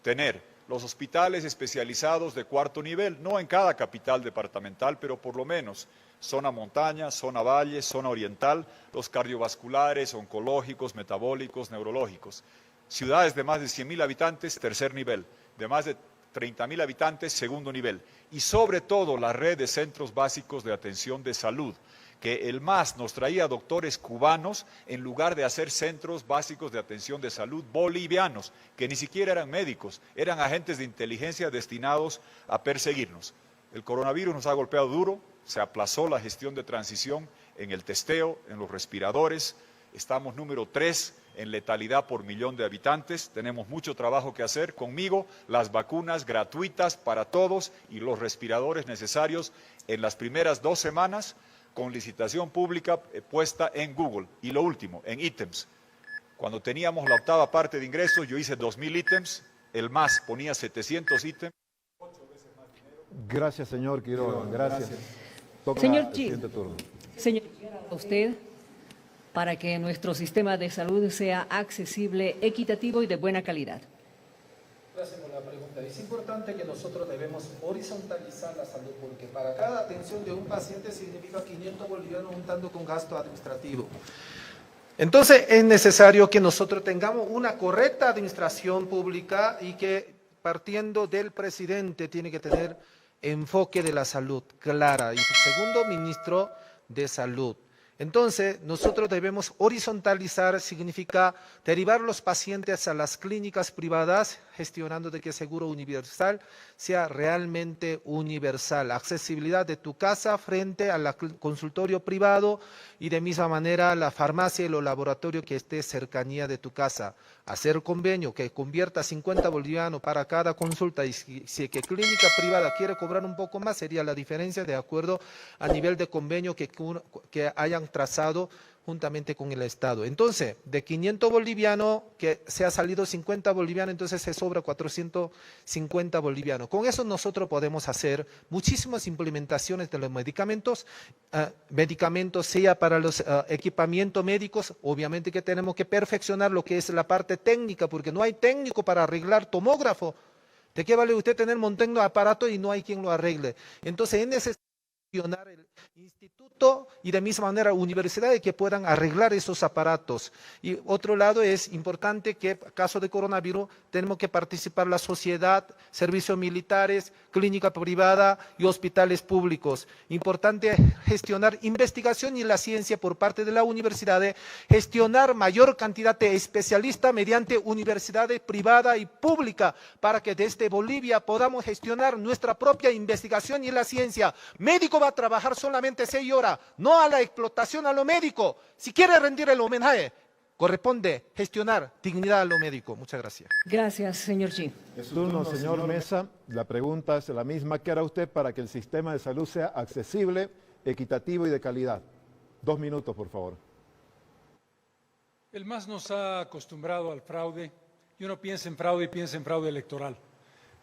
Speaker 7: tener los hospitales especializados de 4º nivel, no en cada capital departamental, pero por lo menos zona montaña, zona valle, zona oriental, los cardiovasculares, oncológicos, metabólicos, neurológicos. Ciudades de más de 100.000 habitantes, 3er nivel, de más de 30.000 habitantes, 2º nivel. Y sobre todo la red de centros básicos de atención de salud, que el MAS nos traía doctores cubanos en lugar de hacer centros básicos de atención de salud bolivianos, que ni siquiera eran médicos, eran agentes de inteligencia destinados a perseguirnos. El coronavirus nos ha golpeado duro, se aplazó la gestión de transición en el testeo, en los respiradores, estamos número 3 en letalidad por millón de habitantes, tenemos mucho trabajo que hacer. Conmigo, las vacunas gratuitas para todos y los respiradores necesarios en las primeras 2 semanas, con licitación pública puesta en Google. Y lo último, en ítems. Cuando teníamos la 8ª parte de ingresos, yo hice 2.000 ítems, el MAS ponía 700 ítems.
Speaker 3: Gracias, señor Quiroga. Gracias. Toca
Speaker 1: Señor
Speaker 3: el
Speaker 1: Chi,
Speaker 3: siguiente turno.
Speaker 1: señor, usted, para que nuestro sistema de salud sea accesible, equitativo y de buena calidad.
Speaker 8: Gracias por la pregunta. presidenta. Es importante que nosotros debemos horizontalizar la salud, porque para cada atención de un paciente significa 500 bolivianos juntando con gasto administrativo. Entonces es necesario que nosotros tengamos una correcta administración pública y que partiendo del presidente tiene que tener enfoque de la salud clara. Y segundo, ministro de salud. Entonces, nosotros debemos horizontalizar, significa derivar los pacientes a las clínicas privadas, gestionando de que el seguro universal sea realmente universal. Accesibilidad de tu casa frente al consultorio privado y de misma manera la farmacia y los laboratorios que esté cercanía de tu casa. Hacer convenio que convierta 50 bolivianos para cada consulta y si que clínica privada quiere cobrar un poco más sería la diferencia de acuerdo a nivel de convenio que hayan trazado juntamente con el Estado. Entonces, de 500 bolivianos que se ha salido 50 bolivianos, entonces se sobra 450 bolivianos. Con eso nosotros podemos hacer muchísimas implementaciones de los medicamentos, sea para los equipamientos médicos, obviamente que tenemos que perfeccionar lo que es la parte técnica, porque no hay técnico para arreglar tomógrafo. ¿De qué vale usted tener un montón de aparatos y no hay quien lo arregle? Entonces es necesario el instituto y de misma manera universidades que puedan arreglar esos aparatos. Y otro lado es importante que en caso de coronavirus tenemos que participar la sociedad, servicios militares, clínica privada y hospitales públicos. Importante gestionar investigación y la ciencia por parte de la universidad, gestionar mayor cantidad de especialistas mediante universidades privadas y públicas para que desde Bolivia podamos gestionar nuestra propia investigación y la ciencia. Médico va a trabajar solamente 6 horas, no a la explotación a lo médico. Si quiere rendir el homenaje, corresponde gestionar dignidad a lo médico. Muchas gracias.
Speaker 1: Gracias, señor Chi.
Speaker 3: Es su turno, señor Mesa. La pregunta es la misma. ¿Qué hará usted para que el sistema de salud sea accesible, equitativo y de calidad? 2 minutos, por favor.
Speaker 4: El MAS nos ha acostumbrado al fraude y uno piensa en fraude y piensa en fraude electoral.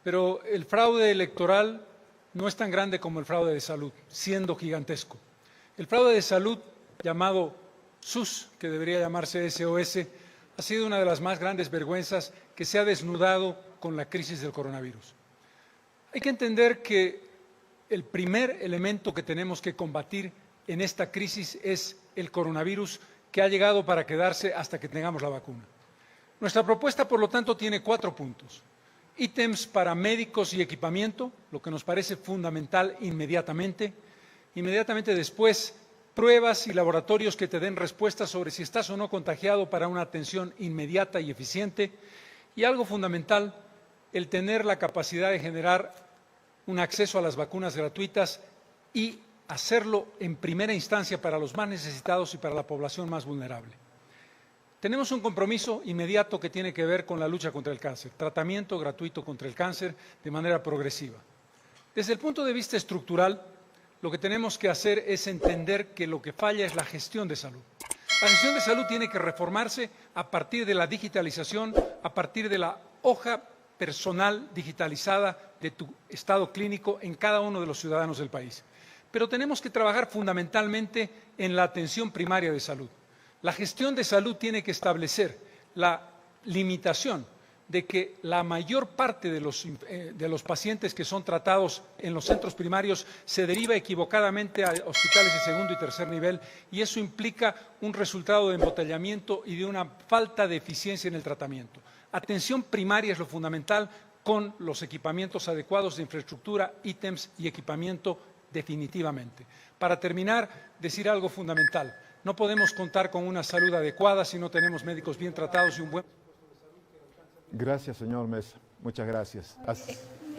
Speaker 4: Pero el fraude electoral no es tan grande como el fraude de salud, siendo gigantesco. El fraude de salud, llamado SUS, que debería llamarse SOS, ha sido una de las más grandes vergüenzas que se ha desnudado con la crisis del coronavirus. Hay que entender que el primer elemento que tenemos que combatir en esta crisis es el coronavirus, que ha llegado para quedarse hasta que tengamos la vacuna. Nuestra propuesta, por lo tanto, tiene 4 puntos. Ítems para médicos y equipamiento, lo que nos parece fundamental inmediatamente. Inmediatamente después, pruebas y laboratorios que te den respuestas sobre si estás o no contagiado para una atención inmediata y eficiente. Y algo fundamental, el tener la capacidad de generar un acceso a las vacunas gratuitas y hacerlo en primera instancia para los más necesitados y para la población más vulnerable. Tenemos un compromiso inmediato que tiene que ver con la lucha contra el cáncer, tratamiento gratuito contra el cáncer de manera progresiva. Desde el punto de vista estructural, lo que tenemos que hacer es entender que lo que falla es la gestión de salud. La gestión de salud tiene que reformarse a partir de la digitalización, a partir de la hoja personal digitalizada de tu estado clínico en cada uno de los ciudadanos del país. Pero tenemos que trabajar fundamentalmente en la atención primaria de salud. La gestión de salud tiene que establecer la limitación de que la mayor parte de los pacientes que son tratados en los centros primarios se deriva equivocadamente a hospitales de segundo y tercer nivel y eso implica un resultado de embotellamiento y de una falta de eficiencia en el tratamiento. Atención primaria es lo fundamental con los equipamientos adecuados de infraestructura, ítems y equipamiento definitivamente. Para terminar, decir algo fundamental. No podemos contar con una salud adecuada si no tenemos médicos bien tratados y un buen...
Speaker 3: Gracias, señor Mesa. Muchas gracias.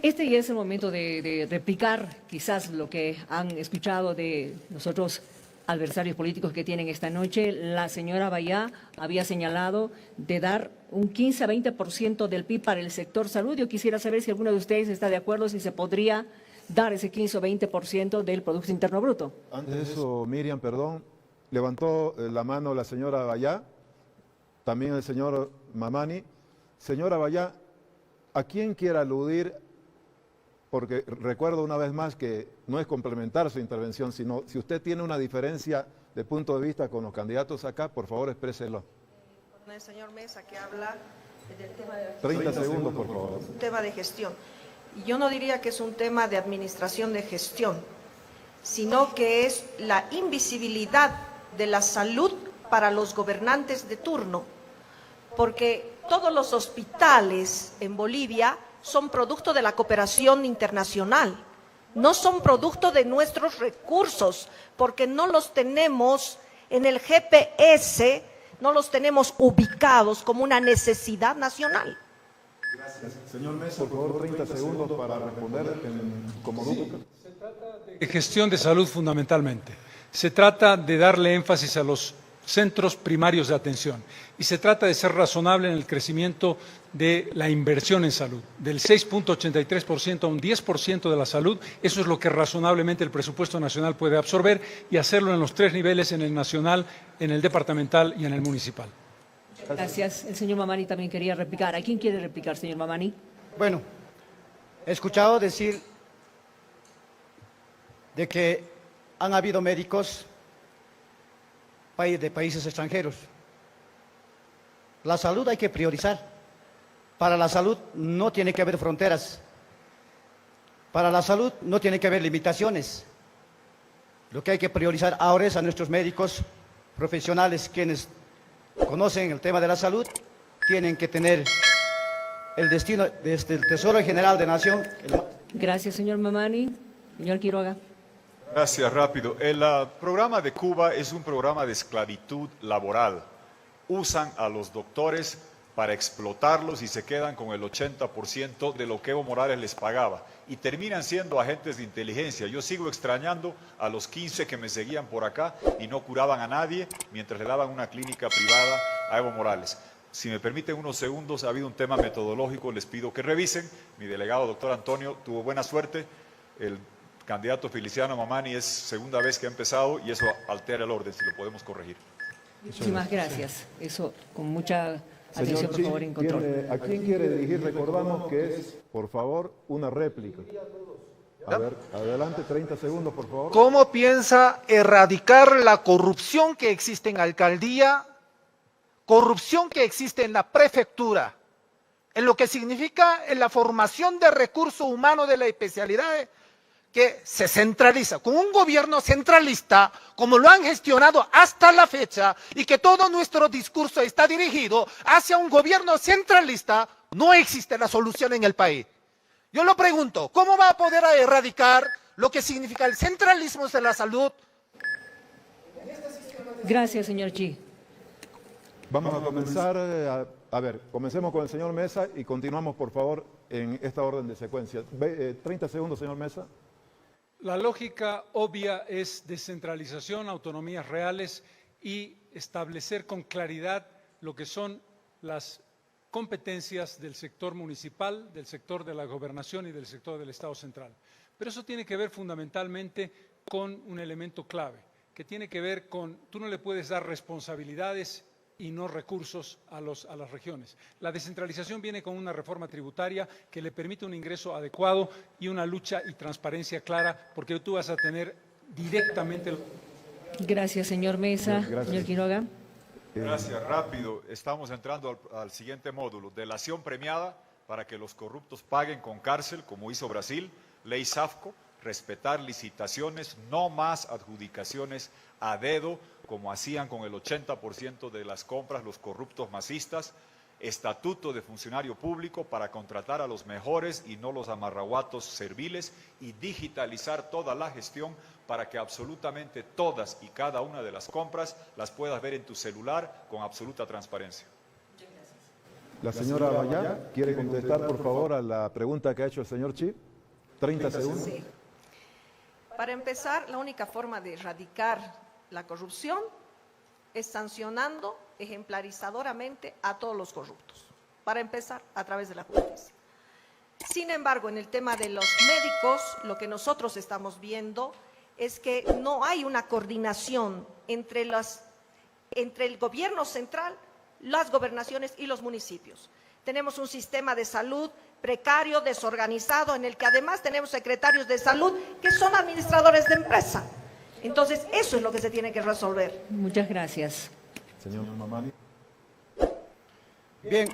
Speaker 1: Este ya es el momento de replicar quizás lo que han escuchado de los otros adversarios políticos que tienen esta noche. La señora Bayá había señalado de dar un 15 a 20% del PIB para el sector salud. Yo quisiera saber si alguno de ustedes está de acuerdo, si se podría dar ese 15 o 20% del Producto Interno Bruto.
Speaker 3: Antes de eso, Miriam, perdón, levantó la mano la señora Bayá, también el señor Mamani. Señora Bayá, ¿a quién quiere aludir? Porque recuerdo una vez más que no es complementar su intervención, sino si usted tiene una diferencia de punto de vista con los candidatos acá, por favor expréselo.
Speaker 6: Con el señor Mesa que habla
Speaker 3: 30 segundos, por favor.
Speaker 6: Un tema de gestión. Y yo no diría que es un tema de administración de gestión, sino que es la invisibilidad de la salud para los gobernantes de turno, porque todos los hospitales en Bolivia son producto de la cooperación internacional, no son producto de nuestros recursos, porque no los tenemos en el GPS, no los tenemos ubicados como una necesidad nacional.
Speaker 3: Gracias. Señor Mesa, por favor, 30 segundos para responder como grupo.
Speaker 4: De gestión de salud fundamentalmente. Se trata de darle énfasis a los centros primarios de atención y se trata de ser razonable en el crecimiento de la inversión en salud, del 6.83% a un 10% de la salud. Eso es lo que razonablemente el presupuesto nacional puede absorber y hacerlo en los 3 niveles, en el nacional, en el departamental y en el municipal.
Speaker 1: Gracias. El señor Mamani también quería replicar. ¿A quién quiere replicar, señor Mamani?
Speaker 5: Bueno, he escuchado decir de que han habido médicos de países extranjeros. La salud hay que priorizar. Para la salud no tiene que haber fronteras. Para la salud no tiene que haber limitaciones. Lo que hay que priorizar ahora es a nuestros médicos profesionales, quienes conocen el tema de la salud, tienen que tener el destino desde el Tesoro General de Nación.
Speaker 1: Gracias, señor Mamani. Señor Quiroga.
Speaker 7: Gracias, rápido. El programa de Cuba es un programa de esclavitud laboral. Usan a los doctores para explotarlos y se quedan con el 80% de lo que Evo Morales les pagaba. Y terminan siendo agentes de inteligencia. Yo sigo extrañando a los 15 que me seguían por acá y no curaban a nadie mientras le daban una clínica privada a Evo Morales. Si me permiten unos segundos, ha habido un tema metodológico, les pido que revisen. Mi delegado, doctor Antonio, tuvo buena suerte. El candidato Feliciano Mamani es segunda vez que ha empezado y eso altera el orden, si lo podemos corregir.
Speaker 1: Muchísimas gracias. Eso con mucha atención,
Speaker 3: Señor
Speaker 1: por
Speaker 3: Chi,
Speaker 1: favor, en control.
Speaker 3: ¿a quién quiere dirigir? Recordamos que es, por favor, una réplica. A ver, adelante, 30 segundos, por favor.
Speaker 8: ¿Cómo piensa erradicar la corrupción que existe en alcaldía, corrupción que existe en la prefectura, en lo que significa en la formación de recursos humanos de la especialidad que se centraliza, con un gobierno centralista, como lo han gestionado hasta la fecha, y que todo nuestro discurso está dirigido hacia un gobierno centralista? No existe la solución en el país. Yo lo pregunto, ¿cómo va a poder erradicar lo que significa el centralismo de la salud?
Speaker 1: Gracias, señor Chi.
Speaker 3: Vamos a comenzar, a ver, comencemos con el señor Mesa y continuamos, por favor, en esta orden de secuencia. 30 segundos, señor Mesa.
Speaker 4: La lógica obvia es descentralización, autonomías reales y establecer con claridad lo que son las competencias del sector municipal, del sector de la gobernación y del sector del Estado central. Pero eso tiene que ver fundamentalmente con un elemento clave, que tiene que ver con, tú no le puedes dar responsabilidades y no recursos a las regiones. La descentralización viene con una reforma tributaria que le permite un ingreso adecuado y una lucha y transparencia clara, porque tú vas a tener directamente...
Speaker 1: Gracias, señor Mesa.
Speaker 3: Gracias.
Speaker 1: Señor Quiroga.
Speaker 7: Gracias, rápido. Estamos entrando al siguiente módulo. Delación premiada para que los corruptos paguen con cárcel, como hizo Brasil. Ley SAFCO, respetar licitaciones, no más adjudicaciones a dedo, como hacían con el 80% de las compras los corruptos masistas. Estatuto de funcionario público para contratar a los mejores y no los amarraguatos serviles, y digitalizar toda la gestión para que absolutamente todas y cada una de las compras las puedas ver en tu celular con absoluta transparencia.
Speaker 3: La señora Bayá quiere contestar, por favor, a la pregunta que ha hecho el señor Chi. 30 segundos.
Speaker 6: Sí. Para empezar, la única forma de erradicar la corrupción es sancionando ejemplarizadoramente a todos los corruptos. Para empezar, a través de la justicia. Sin embargo, en el tema de los médicos, lo que nosotros estamos viendo es que no hay una coordinación entre el gobierno central, las gobernaciones y los municipios. Tenemos un sistema de salud precario, desorganizado, en el que además tenemos secretarios de salud que son administradores de empresa. Entonces, eso es lo que se tiene que resolver.
Speaker 1: Muchas gracias.
Speaker 3: Señor Mamani.
Speaker 5: Bien,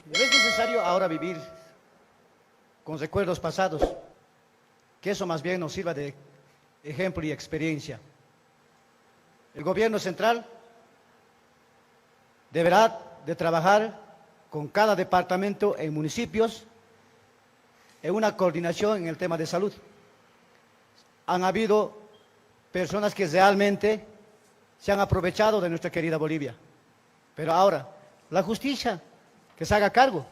Speaker 5: No es necesario ahora vivir con recuerdos pasados, que eso más bien nos sirva de ejemplo y experiencia. El gobierno central deberá de trabajar con cada departamento en municipios en una coordinación en el tema de salud. Han habido personas que realmente se han aprovechado de nuestra querida Bolivia, pero ahora la justicia que se haga cargo,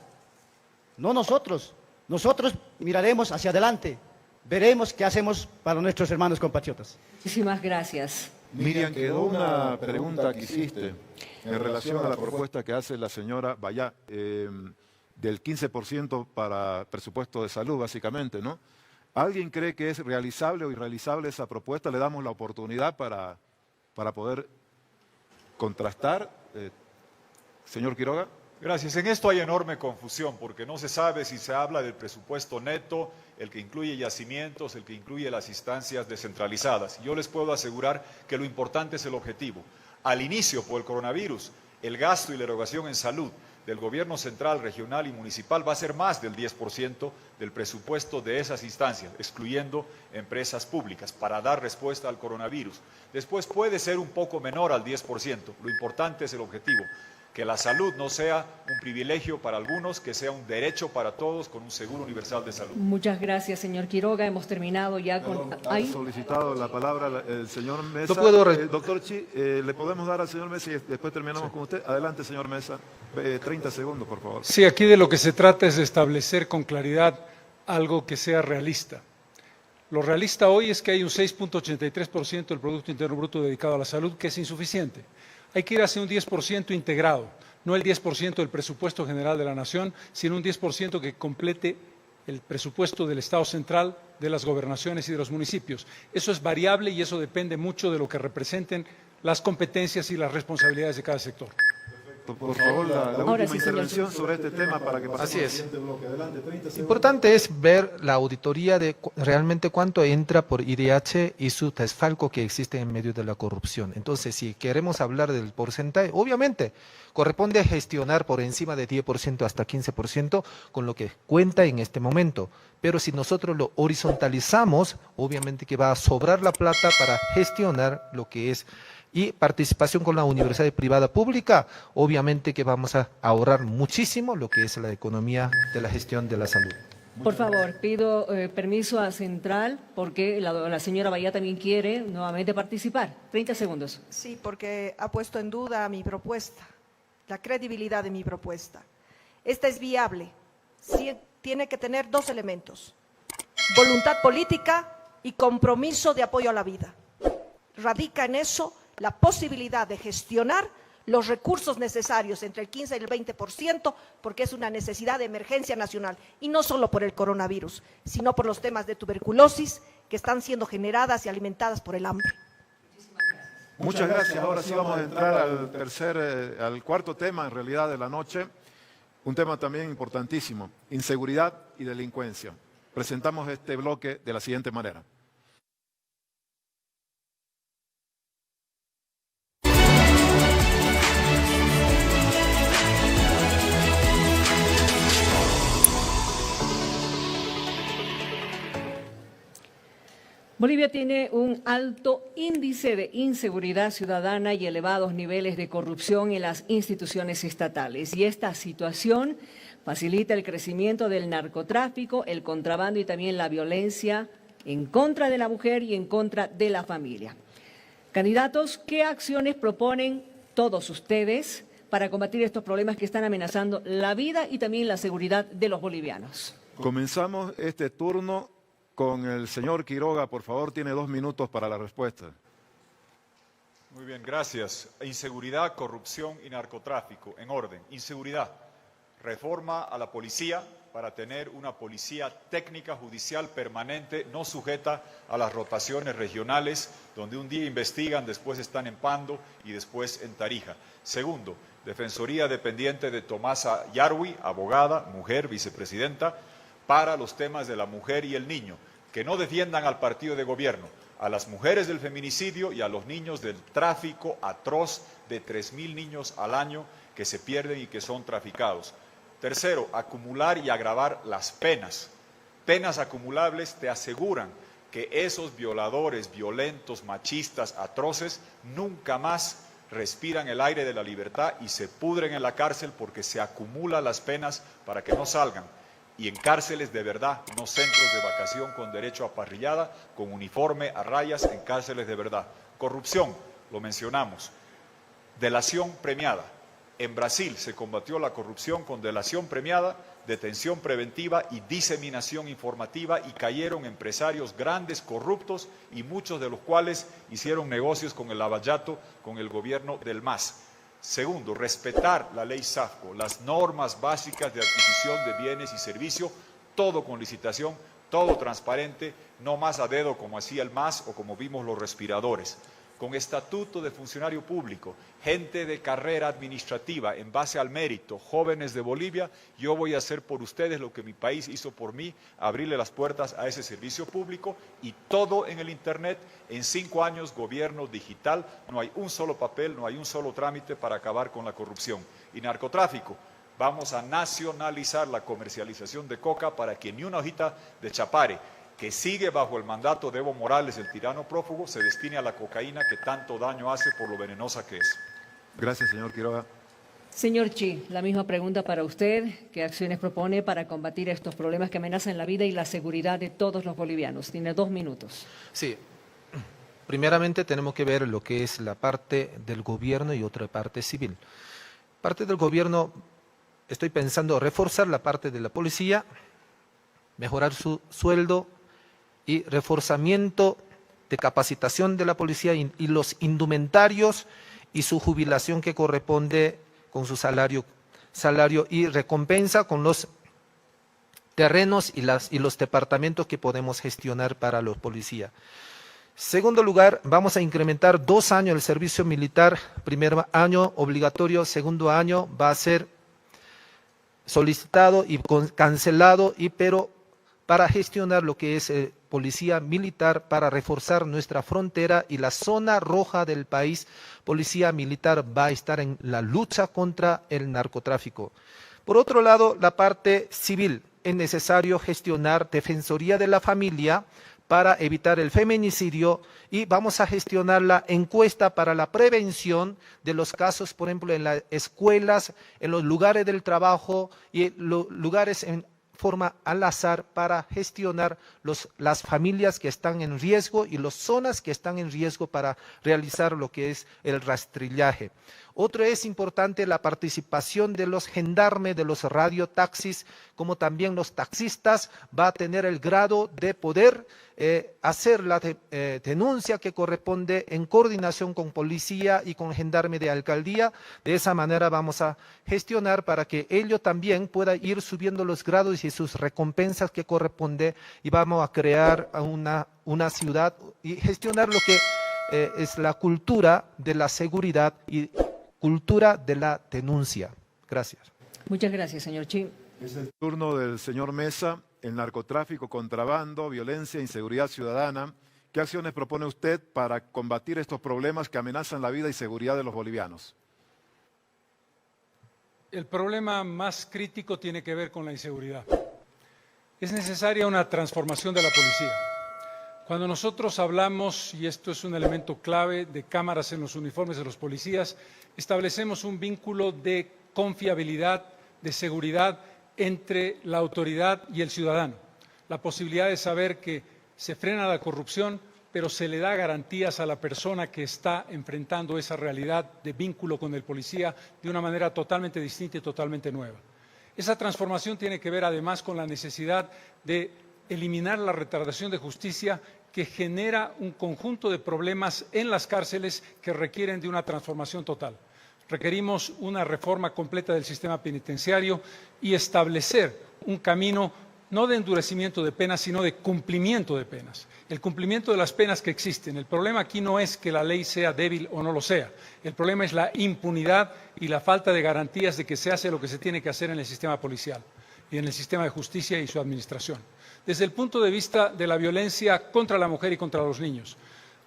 Speaker 5: no nosotros. Nosotros miraremos hacia adelante, veremos qué hacemos para nuestros hermanos compatriotas.
Speaker 1: Muchísimas gracias.
Speaker 3: Miriam, quedó una pregunta que hiciste en relación a la propuesta que hace la señora Bayá, del 15% para presupuesto de salud, básicamente, ¿no? ¿Alguien cree que es realizable o irrealizable esa propuesta? Le damos la oportunidad para poder contrastar. Señor Quiroga.
Speaker 7: Gracias. En esto hay enorme confusión porque no se sabe si se habla del presupuesto neto, el que incluye yacimientos, el que incluye las instancias descentralizadas. Yo les puedo asegurar que lo importante es el objetivo. Al inicio, por el coronavirus, el gasto y la erogación en salud del gobierno central, regional y municipal va a ser más del 10% del presupuesto de esas instancias, excluyendo empresas públicas, para dar respuesta al coronavirus. Después puede ser un poco menor al 10%. Lo importante es el objetivo. Que la salud no sea un privilegio para algunos, que sea un derecho para todos con un seguro universal de salud.
Speaker 1: Muchas gracias, señor Quiroga. Hemos terminado ya con...
Speaker 3: Ha solicitado la palabra el señor Mesa.
Speaker 8: No puedo...
Speaker 3: doctor Chi, ¿le podemos dar al señor Mesa y después terminamos con usted? Adelante, señor Mesa. 30 segundos, por favor.
Speaker 4: Sí, aquí de lo que se trata es de establecer con claridad algo que sea realista. Lo realista hoy es que hay un 6.83% del Producto Interno Bruto dedicado a la salud, que es insuficiente. Hay que ir hacia un 10% integrado, no el 10% del presupuesto general de la Nación, sino un 10% que complete el presupuesto del Estado central, de las gobernaciones y de los municipios. Eso es variable y eso depende mucho de lo que representen las competencias y las responsabilidades de cada sector.
Speaker 3: Por favor, la última
Speaker 1: sí,
Speaker 3: intervención sobre este tema para que pasemos
Speaker 8: Así
Speaker 3: al
Speaker 8: es.
Speaker 3: siguiente bloque. Adelante, 30 segundos.
Speaker 8: Importante es ver la auditoría de realmente cuánto entra por IDH y su desfalco que existe en medio de la corrupción. Entonces, si queremos hablar del porcentaje, obviamente corresponde gestionar por encima de 10% hasta 15% con lo que cuenta en este momento. Pero si nosotros lo horizontalizamos, obviamente que va a sobrar la plata para gestionar lo que es y participación con la universidad privada pública, obviamente que vamos a ahorrar muchísimo lo que es la economía de la gestión de la salud.
Speaker 1: Por favor, pido permiso a Central porque la señora Bayá también quiere nuevamente participar. 30 segundos.
Speaker 6: Sí, porque ha puesto en duda mi propuesta, la credibilidad de mi propuesta. Esta es viable, sí, tiene que tener dos elementos: voluntad política y compromiso de apoyo a la vida. Radica en eso la posibilidad de gestionar los recursos necesarios entre el 15 y el 20%, porque es una necesidad de emergencia nacional, y no solo por el coronavirus, sino por los temas de tuberculosis que están siendo generadas y alimentadas por el hambre.
Speaker 3: Muchas gracias. Ahora sí vamos a entrar al cuarto tema, en realidad, de la noche. Un tema también importantísimo: inseguridad y delincuencia. Presentamos este bloque de la siguiente manera.
Speaker 1: Bolivia tiene un alto índice de inseguridad ciudadana y elevados niveles de corrupción en las instituciones estatales. Y esta situación facilita el crecimiento del narcotráfico, el contrabando y también la violencia en contra de la mujer y en contra de la familia. Candidatos, ¿qué acciones proponen todos ustedes para combatir estos problemas que están amenazando la vida y también la seguridad de los bolivianos?
Speaker 3: Comenzamos este turno con el señor Quiroga. Por favor, tiene 2 minutos para la respuesta.
Speaker 7: Muy bien, gracias. Inseguridad, corrupción y narcotráfico. En orden. Inseguridad. Reforma a la policía para tener una policía técnica judicial permanente, no sujeta a las rotaciones regionales, donde un día investigan, después están en Pando y después en Tarija. Segundo, Defensoría dependiente de Tomasa Yarwi, abogada, mujer, vicepresidenta, para los temas de la mujer y el niño, que no defiendan al partido de gobierno, a las mujeres del feminicidio y a los niños del tráfico atroz de 3.000 niños al año que se pierden y que son traficados. Tercero, acumular y agravar las penas. Penas acumulables te aseguran que esos violadores, violentos, machistas, atroces, nunca más respiran el aire de la libertad y se pudren en la cárcel porque se acumulan las penas para que no salgan. Y en cárceles de verdad, no centros de vacación con derecho a parrillada, con uniforme a rayas, en cárceles de verdad. Corrupción, lo mencionamos. Delación premiada. En Brasil se combatió la corrupción con delación premiada, detención preventiva y diseminación informativa, y cayeron empresarios grandes, corruptos, y muchos de los cuales hicieron negocios con el lavallato, con el gobierno del MAS. Segundo, respetar la ley SAFCO, las normas básicas de adquisición de bienes y servicios, todo con licitación, todo transparente, no más a dedo como hacía el MAS o como vimos los respiradores. Con estatuto de funcionario público, gente de carrera administrativa en base al mérito, jóvenes de Bolivia, yo voy a hacer por ustedes lo que mi país hizo por mí, abrirle las puertas a ese servicio público, y todo en el Internet. En 5 años, gobierno digital, no hay un solo papel, no hay un solo trámite para acabar con la corrupción. Y narcotráfico, vamos a nacionalizar la comercialización de coca para que ni una hojita de chapare, que sigue bajo el mandato de Evo Morales, el tirano prófugo, se destine a la cocaína que tanto daño hace por lo venenosa que es.
Speaker 3: Gracias, señor Quiroga.
Speaker 1: Señor Chi, la misma pregunta para usted. ¿Qué acciones propone para combatir estos problemas que amenazan la vida y la seguridad de todos los bolivianos? Tiene 2 minutos.
Speaker 8: Sí, primeramente tenemos que ver lo que es la parte del gobierno y otra parte civil. Parte del gobierno, estoy pensando reforzar la parte de la policía, mejorar su sueldo y reforzamiento de capacitación de la policía y los indumentarios y su jubilación que corresponde con su salario y recompensa con los terrenos y los departamentos que podemos gestionar para los policías. Segundo lugar, vamos a incrementar 2 años el servicio militar. Primer año obligatorio, segundo año va a ser solicitado y cancelado, pero para gestionar lo que es policía militar, para reforzar nuestra frontera y la zona roja del país. Policía militar va a estar en la lucha contra el narcotráfico. Por otro lado, la parte civil, es necesario gestionar Defensoría de la Familia para evitar el feminicidio, y vamos a gestionar la encuesta para la prevención de los casos, por ejemplo, en las escuelas, en los lugares del trabajo y en los lugares en forma al azar, para gestionar las familias que están en riesgo y las zonas que están en riesgo para realizar lo que es el rastrillaje. Otro es importante la participación de los gendarmes, de los radiotaxis, como también los taxistas. Va a tener el grado de poder hacer la denuncia que corresponde en coordinación con policía y con gendarme de alcaldía. De esa manera vamos a gestionar para que ellos también puedan ir subiendo los grados y sus recompensas que corresponde, y vamos a crear una ciudad y gestionar lo que es la cultura de la seguridad y cultura de la denuncia. Gracias.
Speaker 1: Muchas gracias, señor Chi.
Speaker 3: Es el turno del señor Mesa. El narcotráfico, contrabando, violencia, inseguridad ciudadana. ¿Qué acciones propone usted para combatir estos problemas que amenazan la vida y seguridad de los bolivianos?
Speaker 4: El problema más crítico tiene que ver con la inseguridad. Es necesaria una transformación de la policía. Cuando nosotros hablamos, y esto es un elemento clave, de cámaras en los uniformes de los policías, establecemos un vínculo de confiabilidad, de seguridad entre la autoridad y el ciudadano. La posibilidad de saber que se frena la corrupción, pero se le da garantías a la persona que está enfrentando esa realidad de vínculo con el policía de una manera totalmente distinta y totalmente nueva. Esa transformación tiene que ver además con la necesidad de eliminar la retardación de justicia, que genera un conjunto de problemas en las cárceles que requieren de una transformación total. Requerimos una reforma completa del sistema penitenciario y establecer un camino no de endurecimiento de penas, sino de cumplimiento de penas. El cumplimiento de las penas que existen. El problema aquí no es que la ley sea débil o no lo sea. El problema es la impunidad y la falta de garantías de que se hace lo que se tiene que hacer en el sistema policial y en el sistema de justicia y su administración. Desde el punto de vista de la violencia contra la mujer y contra los niños,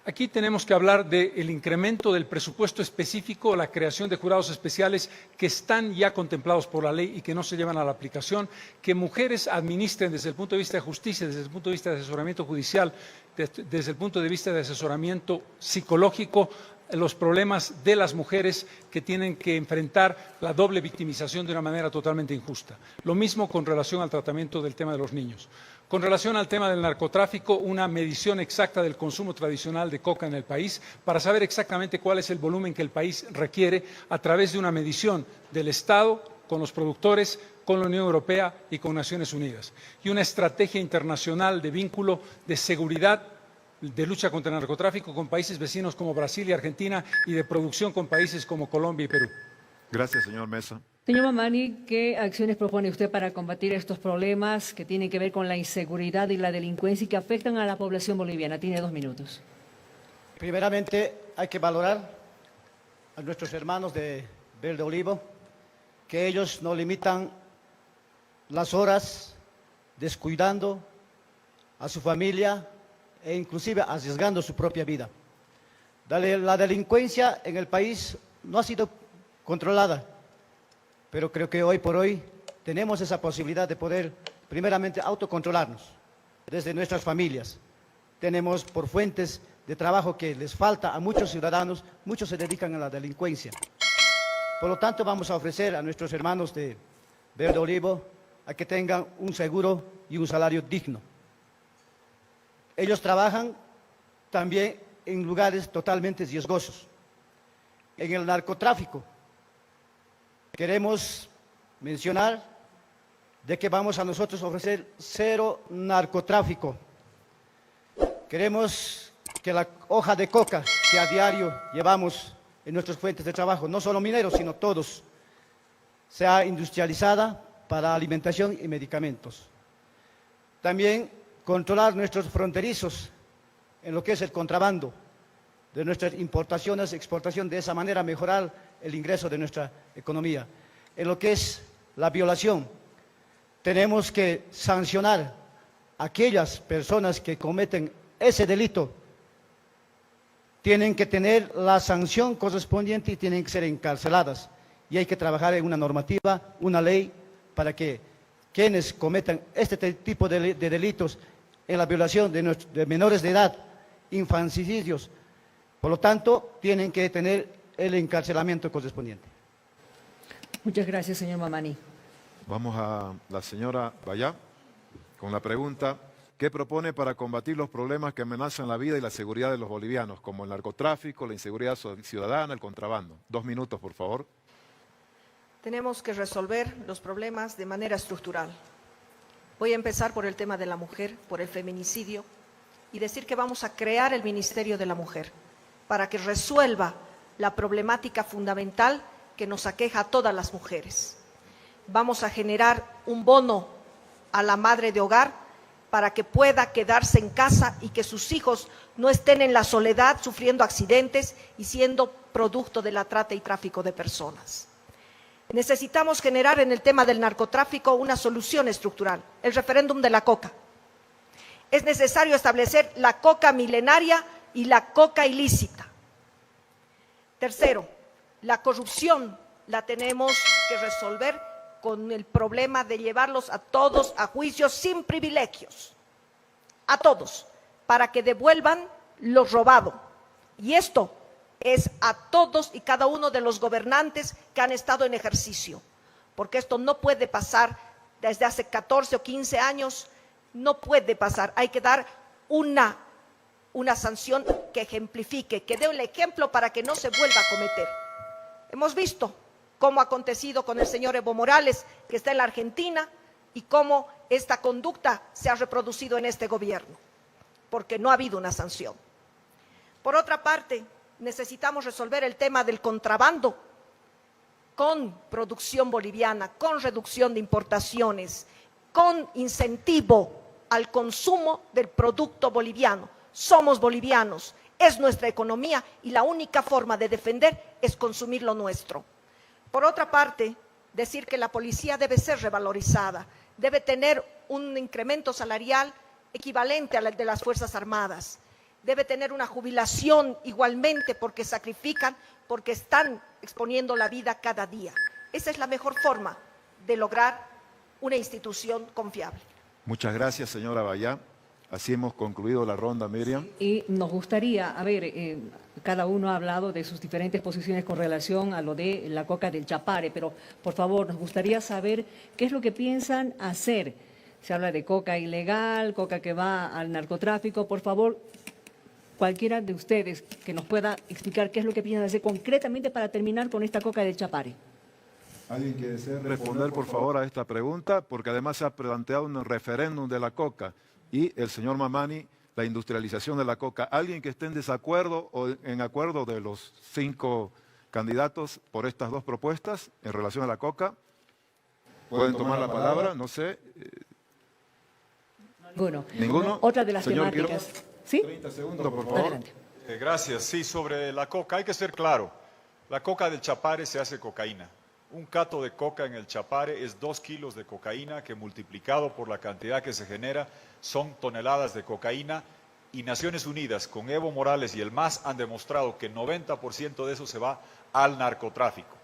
Speaker 4: Aquí tenemos que hablar del incremento del presupuesto específico, la creación de jurados especiales que están ya contemplados por la ley y que no se llevan a la aplicación, que mujeres administren desde el punto de vista de justicia, desde el punto de vista de asesoramiento judicial, desde el punto de vista de asesoramiento psicológico, los problemas de las mujeres que tienen que enfrentar la doble victimización de una manera totalmente injusta. Lo mismo con relación al tratamiento del tema de los niños. Con relación al tema del narcotráfico, una medición exacta del consumo tradicional de coca en el país para saber exactamente cuál es el volumen que el país requiere a través de una medición del Estado con los productores, con la Unión Europea y con Naciones Unidas. Y una estrategia internacional de vínculo de seguridad, de lucha contra el narcotráfico con países vecinos como Brasil y Argentina y de producción con países como Colombia y Perú.
Speaker 3: Gracias, señor Mesa.
Speaker 1: Señor Mamani, ¿qué acciones propone usted para combatir estos problemas que tienen que ver con la inseguridad y la delincuencia y que afectan a la población boliviana? Tiene 2 minutos.
Speaker 5: Primeramente, hay que valorar a nuestros hermanos de Verde Olivo, que ellos no limitan las horas descuidando a su familia e inclusive arriesgando su propia vida. La delincuencia en el país no ha sido controlada, pero creo que hoy por hoy tenemos esa posibilidad de poder primeramente autocontrolarnos desde nuestras familias. Tenemos por fuentes de trabajo que les falta a muchos ciudadanos, muchos se dedican a la delincuencia. Por lo tanto, vamos a ofrecer a nuestros hermanos de Verde Olivo a que tengan un seguro y un salario digno. Ellos trabajan también en lugares totalmente riesgosos. En el narcotráfico, queremos mencionar de que vamos a nosotros ofrecer 0 narcotráfico. Queremos que la hoja de coca que a diario llevamos en nuestras fuentes de trabajo, no solo mineros, sino todos, sea industrializada para alimentación y medicamentos. También controlar nuestros fronterizos en lo que es el contrabando de nuestras importaciones, exportación, de esa manera mejorar el ingreso de nuestra economía. En lo que es la violación, tenemos que sancionar a aquellas personas que cometen ese delito. Tienen que tener la sanción correspondiente y tienen que ser encarceladas. Y hay que trabajar en una normativa, una ley, para que quienes cometan este tipo de delitos en la violación de menores de edad, infanticidios, por lo tanto, tienen que tener el encarcelamiento correspondiente.
Speaker 1: Muchas gracias, señor Mamani.
Speaker 3: Vamos a la señora Bayá con la pregunta: ¿qué propone para combatir los problemas que amenazan la vida y la seguridad de los bolivianos, como el narcotráfico, la inseguridad ciudadana, el contrabando? 2 minutos, por favor.
Speaker 6: Tenemos que resolver los problemas de manera estructural. Voy a empezar por el tema de la mujer, por el feminicidio, y decir que vamos a crear el Ministerio de la Mujer para que resuelva la problemática fundamental que nos aqueja a todas las mujeres. Vamos a generar un bono a la madre de hogar para que pueda quedarse en casa y que sus hijos no estén en la soledad sufriendo accidentes y siendo producto de la trata y tráfico de personas. Necesitamos generar en el tema del narcotráfico una solución estructural, el referéndum de la coca. Es necesario establecer la coca milenaria y la coca ilícita. Tercero, la corrupción la tenemos que resolver con el problema de llevarlos a todos a juicio sin privilegios, a todos, para que devuelvan lo robado. Y esto es a todos y cada uno de los gobernantes que han estado en ejercicio, porque esto no puede pasar desde hace 14 o 15 años, no puede pasar. Hay que dar una sanción que ejemplifique, que dé el ejemplo para que no se vuelva a cometer. Hemos visto cómo ha acontecido con el señor Evo Morales, que está en la Argentina, y cómo esta conducta se ha reproducido en este gobierno, porque no ha habido una sanción. Por otra parte, necesitamos resolver el tema del contrabando con producción boliviana, con reducción de importaciones, con incentivo al consumo del producto boliviano. Somos bolivianos, es nuestra economía y la única forma de defender es consumir lo nuestro. Por otra parte, decir que la policía debe ser revalorizada, debe tener un incremento salarial equivalente al de las Fuerzas Armadas. debe tener una jubilación igualmente porque sacrifican, porque están exponiendo la vida cada día. Esa es la mejor forma de lograr una institución confiable.
Speaker 3: Muchas gracias, señora Bayá. Así hemos concluido la ronda, Miriam.
Speaker 1: Y nos gustaría, a ver, cada uno ha hablado de sus diferentes posiciones con relación a lo de la coca del Chapare, pero por favor, nos gustaría saber qué es lo que piensan hacer. Se habla de coca ilegal, coca que va al narcotráfico. Por favor, cualquiera de ustedes que nos pueda explicar qué es lo que piensan hacer concretamente para terminar con esta coca del Chapare.
Speaker 3: ¿Alguien que desee responder, por favor, a esta pregunta? Porque además se ha planteado un referéndum de la coca y el señor Mamani, la industrialización de la coca. ¿Alguien que esté en desacuerdo o en acuerdo de los 5 candidatos por estas 2 propuestas en relación a la coca? ¿Pueden tomar la palabra? No sé.
Speaker 1: Bueno,
Speaker 3: ¿Ninguno?
Speaker 1: otra de las
Speaker 3: Señor
Speaker 1: temáticas.
Speaker 3: Quiroga,
Speaker 1: ¿Sí?
Speaker 3: 30 segundos, por favor.
Speaker 1: Adelante.
Speaker 7: Gracias. Sí, sobre la coca, hay que ser claro. La coca del Chapare se hace cocaína. Un cato de coca en el Chapare es 2 kilos de cocaína que multiplicado por la cantidad que se genera son toneladas de cocaína, y Naciones Unidas con Evo Morales y el MAS han demostrado que 90% de eso se va al narcotráfico.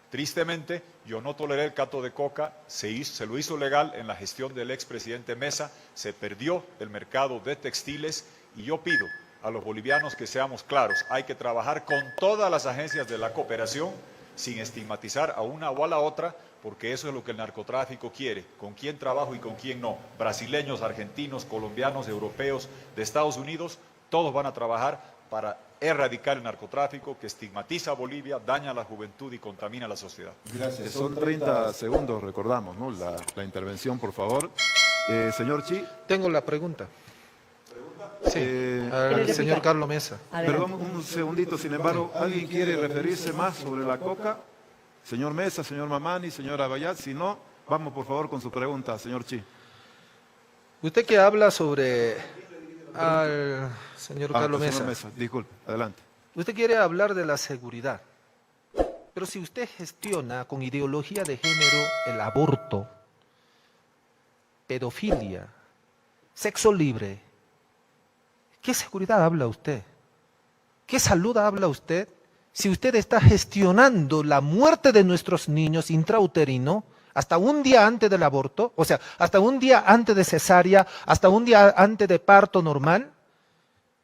Speaker 7: Tristemente, yo no toleré el cato de coca, se lo hizo legal en la gestión del expresidente Mesa, se perdió el mercado de textiles y yo pido a los bolivianos que seamos claros, hay que trabajar con todas las agencias de la cooperación sin estigmatizar a una o a la otra, porque eso es lo que el narcotráfico quiere, con quién trabajo y con quién no. Brasileños, argentinos, colombianos, europeos, de Estados Unidos, todos van a trabajar para erradicar el narcotráfico que estigmatiza a Bolivia, daña a la juventud y contamina a la sociedad.
Speaker 3: Gracias. Son 30 segundos, recordamos, ¿no? La intervención, por favor. Señor Chi.
Speaker 8: Tengo la pregunta. Sí, al señor Carlos Mesa.
Speaker 1: Adelante.
Speaker 3: Perdón, un segundito, sin embargo, ¿alguien quiere referirse más sobre la coca? Señor Mesa, señor Mamani, señora Bayat, si no, vamos por favor con su pregunta, señor Chi.
Speaker 8: Usted que habla sobre al señor Carlos
Speaker 3: señor
Speaker 8: Mesa.
Speaker 3: Disculpe, adelante.
Speaker 8: Usted quiere hablar de la seguridad, pero si usted gestiona con ideología de género el aborto, pedofilia, sexo libre, ¿qué seguridad habla usted? ¿Qué salud habla usted? Si usted está gestionando la muerte de nuestros niños intrauterino hasta un día antes del aborto, o sea, hasta un día antes de cesárea, hasta un día antes de parto normal,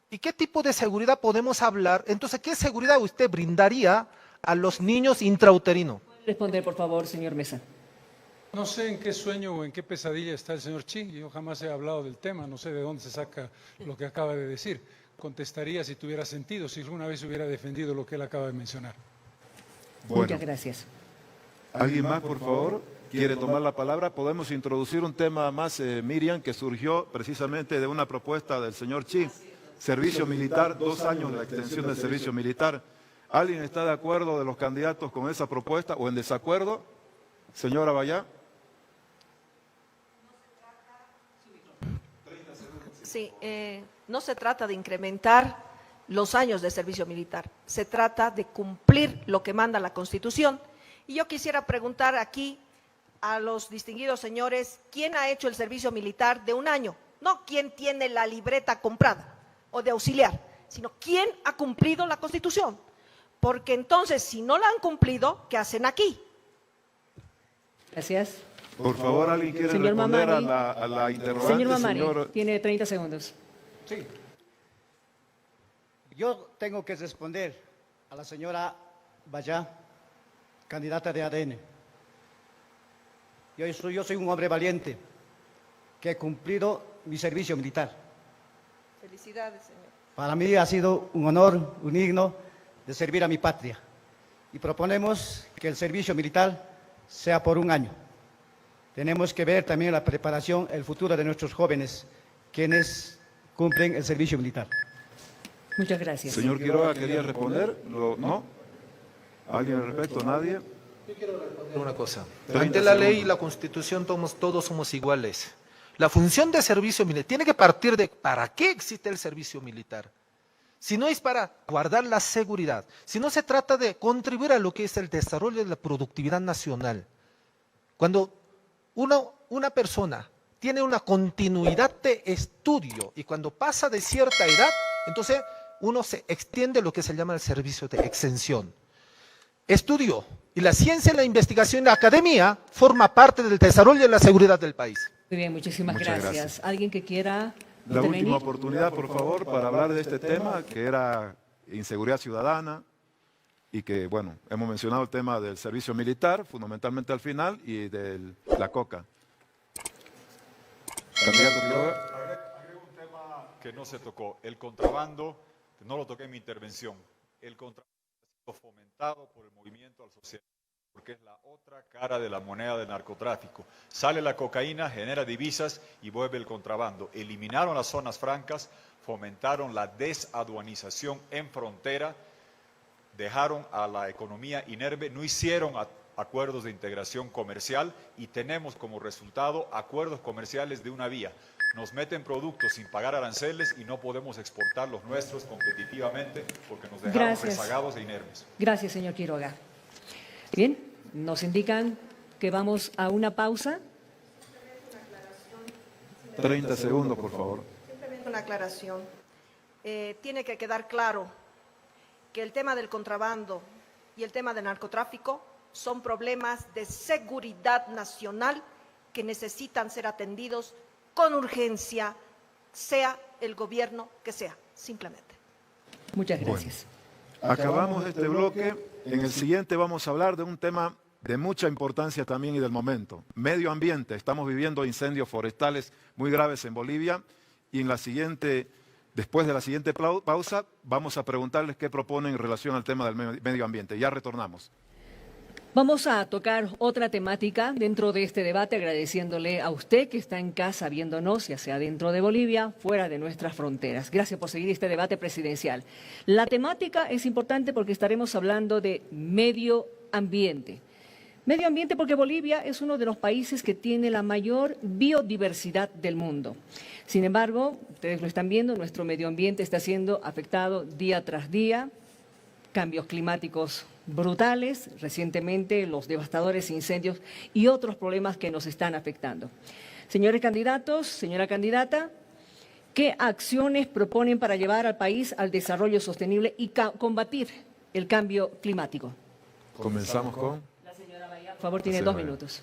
Speaker 8: ¿y qué tipo de seguridad podemos hablar? Entonces, ¿qué seguridad usted brindaría a los niños intrauterinos?
Speaker 1: Responder, por favor, señor Mesa.
Speaker 4: No sé en qué sueño o en qué pesadilla está el señor Chi. Yo jamás he hablado del tema, no sé de dónde se saca lo que acaba de decir. Contestaría si tuviera sentido, si alguna vez hubiera defendido lo que él acaba de mencionar.
Speaker 3: Bueno,
Speaker 1: Muchas gracias.
Speaker 3: ¿alguien más, por favor, quiere tomar la palabra? Podemos introducir un tema más, Miriam, que surgió precisamente de una propuesta del señor Chi. Servicio militar, 2 años de la extensión del servicio militar. ¿Alguien está de acuerdo de los candidatos con esa propuesta o en desacuerdo? Señora Bayá.
Speaker 6: Sí, no se trata de incrementar los años de servicio militar, se trata de cumplir lo que manda la Constitución. Y yo quisiera preguntar aquí a los distinguidos señores, ¿quién ha hecho el servicio militar de 1 año? No quién tiene la libreta comprada o de auxiliar, sino quién ha cumplido la Constitución. Porque entonces, si no la han cumplido, ¿qué hacen aquí?
Speaker 1: Gracias.
Speaker 3: Por favor, ¿alguien quiere
Speaker 1: Señor
Speaker 3: responder
Speaker 1: Mamani.
Speaker 3: a la interrogante?
Speaker 1: Señor Mamani,
Speaker 3: señor?
Speaker 1: tiene 30 segundos.
Speaker 5: Sí. Yo tengo que responder a la señora Bayá, candidata de ADN. Yo soy un hombre valiente que he cumplido mi servicio militar.
Speaker 6: Felicidades, señor.
Speaker 5: Para mí ha sido un honor, un digno de servir a mi patria. Y proponemos que el servicio militar sea por 1 año. Tenemos que ver también la preparación, el futuro de nuestros jóvenes, quienes cumplen el servicio militar.
Speaker 1: Muchas gracias.
Speaker 3: Señor Quiroga, ¿quería responder? ¿No? ¿Alguien al respecto? ¿Nadie?
Speaker 8: Yo quiero responder una cosa.
Speaker 3: 30
Speaker 8: Ante la ley y
Speaker 3: segundos.
Speaker 8: la Constitución todos somos iguales. La función de servicio militar tiene que partir de ¿para qué existe el servicio militar? Si no es para guardar la seguridad, si no se trata de contribuir a lo que es el desarrollo de la productividad nacional. Cuando una persona tiene una continuidad de estudio y cuando pasa de cierta edad, Entonces, uno se extiende lo que se llama el servicio de extensión. Estudio y la ciencia, la investigación y la academia forma parte del desarrollo y la seguridad del país.
Speaker 1: Muy bien, muchísimas
Speaker 3: Muchas
Speaker 1: gracias.
Speaker 3: gracias.
Speaker 1: ¿Alguien que quiera
Speaker 3: La
Speaker 1: intervenir?
Speaker 3: última oportunidad, por favor, para hablar de este tema, que era inseguridad ciudadana, y que, bueno, hemos mencionado el tema del servicio militar, fundamentalmente al final, y de la coca. Candidato Quiroga.
Speaker 7: Agrego un tema que no se tocó. El contrabando, no lo toqué en mi intervención. El contrabando ha sido fomentado por el movimiento al socialismo, porque es la otra cara de la moneda del narcotráfico. Sale la cocaína, genera divisas y vuelve el contrabando. Eliminaron las zonas francas, fomentaron la desaduanización en frontera, dejaron a la economía inerme, no hicieron acuerdos de integración comercial y tenemos como resultado acuerdos comerciales de una vía. Nos meten productos sin pagar aranceles y no podemos exportar los nuestros competitivamente porque nos dejaron
Speaker 1: Gracias.
Speaker 7: rezagados e inermes.
Speaker 1: Gracias, señor Quiroga. Bien, nos indican que vamos a una pausa.
Speaker 3: 30 segundos, por favor.
Speaker 6: Simplemente una aclaración. Tiene que quedar claro que el tema del contrabando y el tema del narcotráfico son problemas de seguridad nacional que necesitan ser atendidos con urgencia, sea el gobierno que sea, simplemente.
Speaker 1: Muchas gracias.
Speaker 3: Acabamos este bloque. En el siguiente vamos a hablar de un tema de mucha importancia también y del momento. Medio ambiente. Estamos viviendo incendios forestales muy graves en Bolivia y en la siguiente, después de la siguiente pausa, vamos a preguntarles qué proponen en relación al tema del medio ambiente. Ya retornamos.
Speaker 1: Vamos a tocar otra temática dentro de este debate, agradeciéndole a usted que está en casa viéndonos, ya sea dentro de Bolivia, fuera de nuestras fronteras. Gracias por seguir este debate presidencial. La temática es importante porque estaremos hablando de medio ambiente. Medio ambiente porque Bolivia es uno de los países que tiene la mayor biodiversidad del mundo. Sin embargo, ustedes lo están viendo, nuestro medio ambiente está siendo afectado día tras día. Cambios climáticos brutales, recientemente los devastadores incendios y otros problemas que nos están afectando. Señores candidatos, señora candidata, ¿qué acciones proponen para llevar al país al desarrollo sostenible y combatir el cambio climático?
Speaker 3: Comenzamos con...
Speaker 1: La señora Bahía, por favor, tiene
Speaker 3: Sí,
Speaker 1: 2
Speaker 3: Bahía.
Speaker 1: minutos.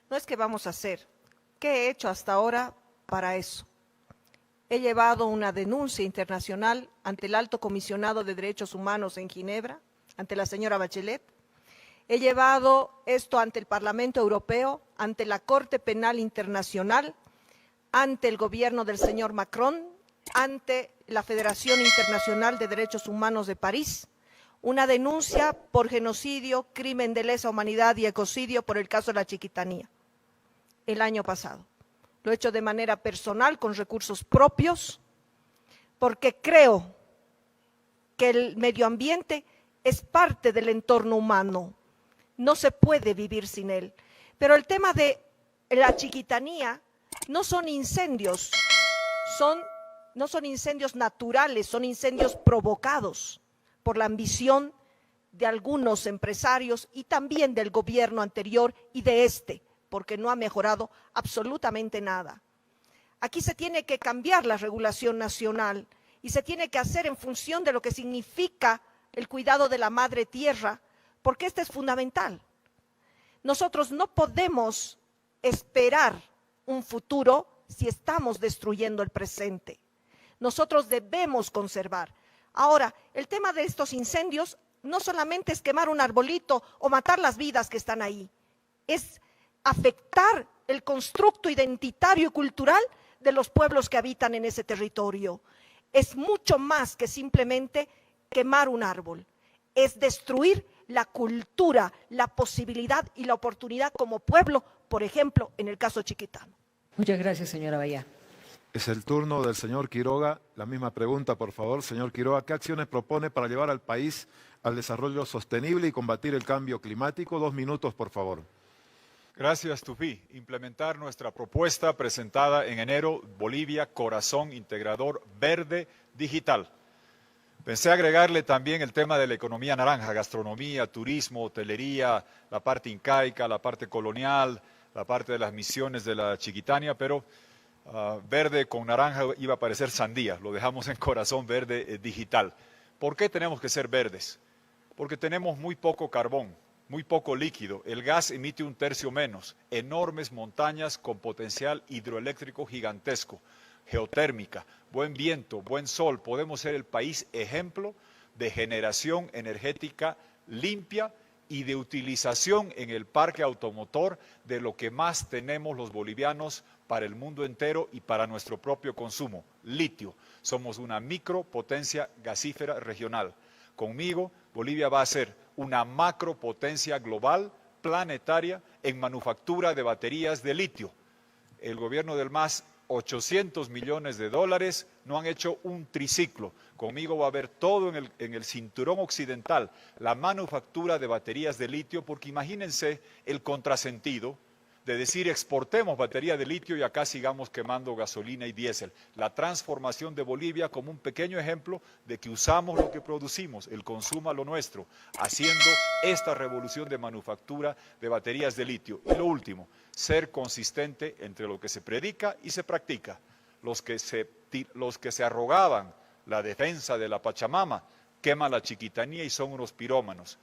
Speaker 6: No es que vamos a hacer. ¿Qué he hecho hasta ahora para eso? He llevado una denuncia internacional ante el Alto Comisionado de Derechos Humanos en Ginebra, ante la señora Bachelet. He llevado esto ante el Parlamento Europeo, ante la Corte Penal Internacional, ante el gobierno del señor Macron, ante la Federación Internacional de Derechos Humanos de París, una denuncia por genocidio, crimen de lesa humanidad y ecocidio por el caso de la Chiquitanía, el año pasado. Lo he hecho de manera personal, con recursos propios, porque creo que el medio ambiente es parte del entorno humano. No se puede vivir sin él. Pero el tema de la Chiquitanía no son incendios, no son incendios naturales, son incendios provocados por la ambición de algunos empresarios y también del gobierno anterior y de este, porque no ha mejorado absolutamente nada. Aquí se tiene que cambiar la regulación nacional y se tiene que hacer en función de lo que significa el cuidado de la madre tierra, porque este es fundamental. Nosotros no podemos esperar un futuro si estamos destruyendo el presente. Nosotros debemos conservar. Ahora, el tema de estos incendios no solamente es quemar un arbolito o matar las vidas que están ahí, es afectar el constructo identitario y cultural de los pueblos que habitan en ese territorio. Es mucho más que simplemente quemar un árbol, es destruir la cultura, la posibilidad y la oportunidad como pueblo, por ejemplo, en el caso chiquitano.
Speaker 1: Muchas gracias, señora Bahía.
Speaker 3: Es el turno del señor Quiroga. La misma pregunta, por favor. Señor Quiroga, ¿qué acciones propone para llevar al país al desarrollo sostenible y combatir el cambio climático? 2 minutos, por favor.
Speaker 7: Gracias, Tufi. Implementar nuestra propuesta presentada en enero, Bolivia, Corazón Integrador Verde Digital. Pensé agregarle también el tema de la economía naranja, gastronomía, turismo, hotelería, la parte incaica, la parte colonial, la parte de las misiones de la Chiquitania, pero verde con naranja iba a parecer sandía, lo dejamos en corazón verde digital. ¿Por qué tenemos que ser verdes? Porque tenemos muy poco carbón, muy poco líquido, el gas emite 1/3 menos, enormes montañas con potencial hidroeléctrico gigantesco, geotérmica, buen viento, buen sol, podemos ser el país ejemplo de generación energética limpia y de utilización en el parque automotor de lo que más tenemos los bolivianos para el mundo entero y para nuestro propio consumo, litio. Somos una micropotencia gasífera regional. Conmigo, Bolivia va a ser una macropotencia global, planetaria, en manufactura de baterías de litio. El gobierno del MAS, 800 millones de dólares, no han hecho un triciclo. Conmigo va a haber todo en el cinturón occidental, la manufactura de baterías de litio, porque imagínense el contrasentido de decir exportemos batería de litio y acá sigamos quemando gasolina y diésel. La transformación de Bolivia como un pequeño ejemplo de que usamos lo que producimos, el consumo a lo nuestro, haciendo esta revolución de manufactura de baterías de litio. Y lo último, ser consistente entre lo que se predica y se practica. Los que se arrogaban la defensa de la Pachamama queman la Chiquitanía y son unos pirómanos.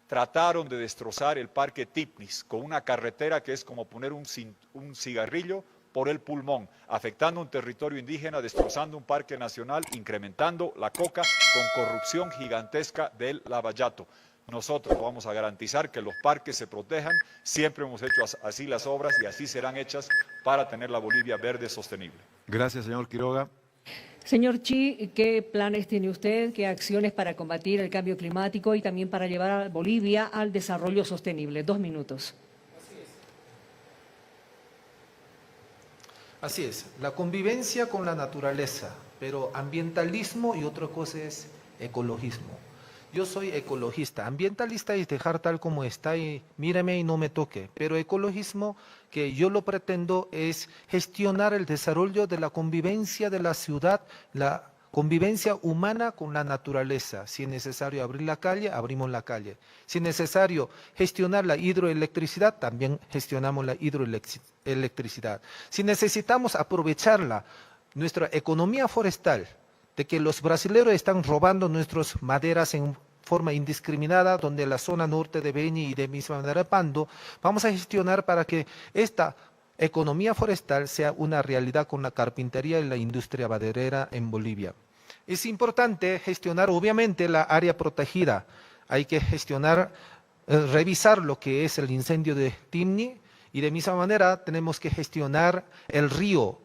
Speaker 7: Trataron de destrozar el parque Tipnis con una carretera que es como poner un cigarrillo por el pulmón, afectando un territorio indígena, destrozando un parque nacional, incrementando la coca con corrupción gigantesca del lavallato. Nosotros vamos a garantizar que los parques se protejan, siempre hemos hecho así las obras y así serán hechas para tener la Bolivia verde sostenible.
Speaker 3: Gracias, señor Quiroga.
Speaker 1: Señor Chi, ¿qué planes tiene usted, qué acciones para combatir el cambio climático y también para llevar a Bolivia al desarrollo sostenible? 2 minutos.
Speaker 8: Así es, la convivencia con la naturaleza, pero ambientalismo y otra cosa es ecologismo. Yo soy ecologista, ambientalista es dejar tal como está y míreme y no me toque, pero ecologismo que yo lo pretendo es gestionar el desarrollo de la convivencia de la ciudad, la convivencia humana con la naturaleza. Si es necesario abrir la calle, abrimos la calle. Si es necesario gestionar la hidroelectricidad, también gestionamos la hidroelectricidad. Si necesitamos aprovecharla, nuestra economía forestal, de que los brasileños están robando nuestras maderas en forma indiscriminada, donde la zona norte de Beni y de misma manera Pando, vamos a gestionar para que esta economía forestal sea una realidad con la carpintería y la industria maderera en Bolivia. Es importante gestionar obviamente la área protegida, hay que gestionar, revisar lo que es el incendio de Timni, y de misma manera tenemos que gestionar el río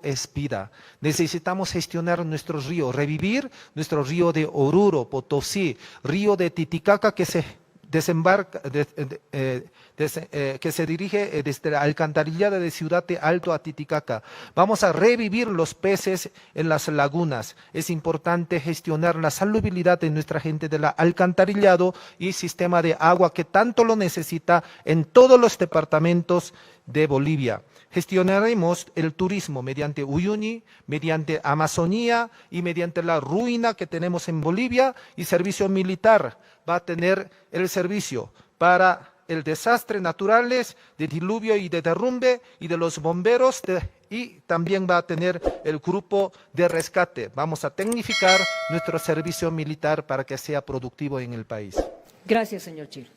Speaker 8: es vida. Necesitamos gestionar nuestro río, revivir nuestro río de Oruro, Potosí, río de Titicaca que se desembarca, que se dirige desde la alcantarillada de Ciudad de Alto a Titicaca. Vamos a revivir los peces en las lagunas. Es importante gestionar la salubridad de nuestra gente del alcantarillado y sistema de agua que tanto lo necesita en todos los departamentos de Bolivia. Gestionaremos el turismo mediante Uyuni, mediante Amazonía y mediante la ruina que tenemos en Bolivia, y servicio militar va a tener el servicio para el desastre naturales de diluvio y de derrumbe y de los bomberos y también va a tener el grupo de rescate. Vamos a tecnificar nuestro servicio militar para que sea productivo en el país.
Speaker 1: Gracias, señor Chi.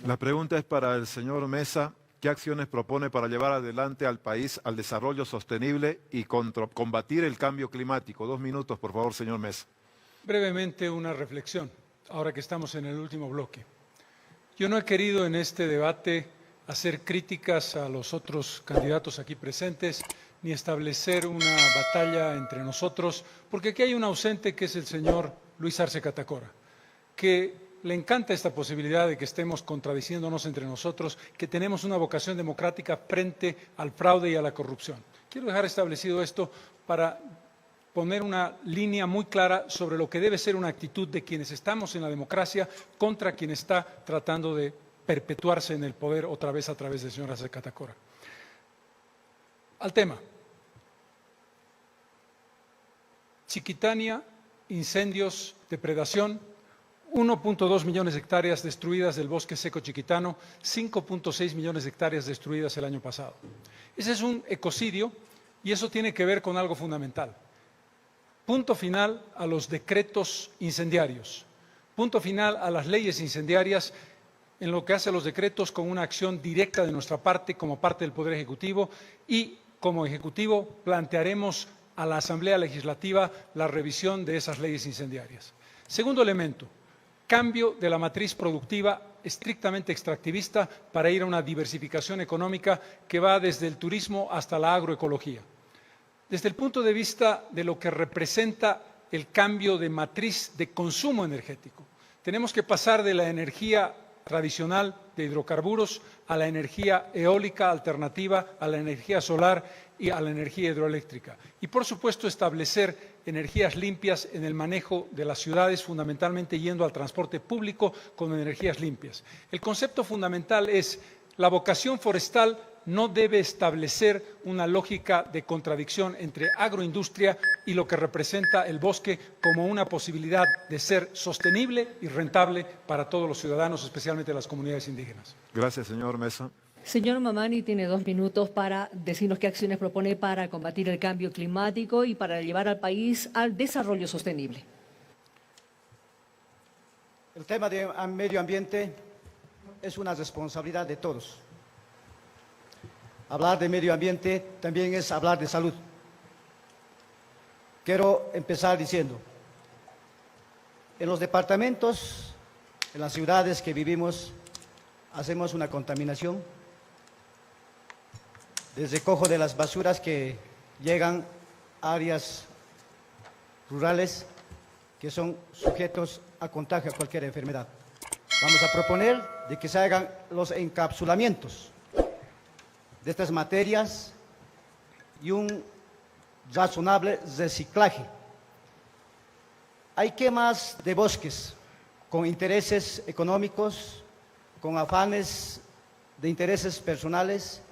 Speaker 3: La pregunta es para el señor Mesa. ¿Qué acciones propone para llevar adelante al país al desarrollo sostenible y combatir el cambio climático? 2 minutos, por favor, señor Mesa.
Speaker 4: Brevemente una reflexión, ahora que estamos en el último bloque. Yo no he querido en este debate hacer críticas a los otros candidatos aquí presentes, ni establecer una batalla entre nosotros, porque aquí hay un ausente que es el señor Luis Arce Catacora, que le encanta esta posibilidad de que estemos contradiciéndonos entre nosotros, que tenemos una vocación democrática frente al fraude y a la corrupción. Quiero dejar establecido esto para poner una línea muy clara sobre lo que debe ser una actitud de quienes estamos en la democracia contra quien está tratando de perpetuarse en el poder otra vez a través del señor Arce Catacora. Al tema. Chiquitania, incendios, depredación, 1.2 millones de hectáreas destruidas del bosque seco chiquitano, 5.6 millones de hectáreas destruidas el año pasado. Ese es un ecocidio Y eso tiene que ver con algo fundamental. Punto final a los decretos incendiarios. Punto final a las leyes incendiarias en lo que hace a los decretos con una acción directa de nuestra parte como parte del Poder Ejecutivo, y como Ejecutivo plantearemos a la Asamblea Legislativa la revisión de esas leyes incendiarias. Segundo elemento, cambio de la matriz productiva estrictamente extractivista para ir a una diversificación económica que va desde el turismo hasta la agroecología. Desde el punto de vista de lo que representa el cambio de matriz de consumo energético, tenemos que pasar de la energía tradicional de hidrocarburos a la energía eólica alternativa, a la energía solar y a la energía hidroeléctrica. Y, por supuesto, establecer energías limpias en el manejo de las ciudades, fundamentalmente yendo al transporte público con energías limpias. El concepto fundamental es la vocación forestal no debe establecer una lógica de contradicción entre agroindustria y lo que representa el bosque como una posibilidad de ser sostenible y rentable para todos los ciudadanos, especialmente las comunidades indígenas.
Speaker 3: Gracias, señor Mesa.
Speaker 1: Señor Mamani tiene 2 minutos para decirnos qué acciones propone para combatir el cambio climático y para llevar al país al desarrollo sostenible.
Speaker 5: El tema de medio ambiente es una responsabilidad de todos. Hablar de medio ambiente también es hablar de salud. Quiero empezar diciendo, en los departamentos, en las ciudades que vivimos, hacemos una contaminación desde recojo de las basuras que llegan a áreas rurales que son sujetos a contagio a cualquier enfermedad. Vamos a proponer de que se hagan los encapsulamientos de estas materias y un razonable reciclaje. Hay quemas de bosques con intereses económicos, con afanes de intereses personales.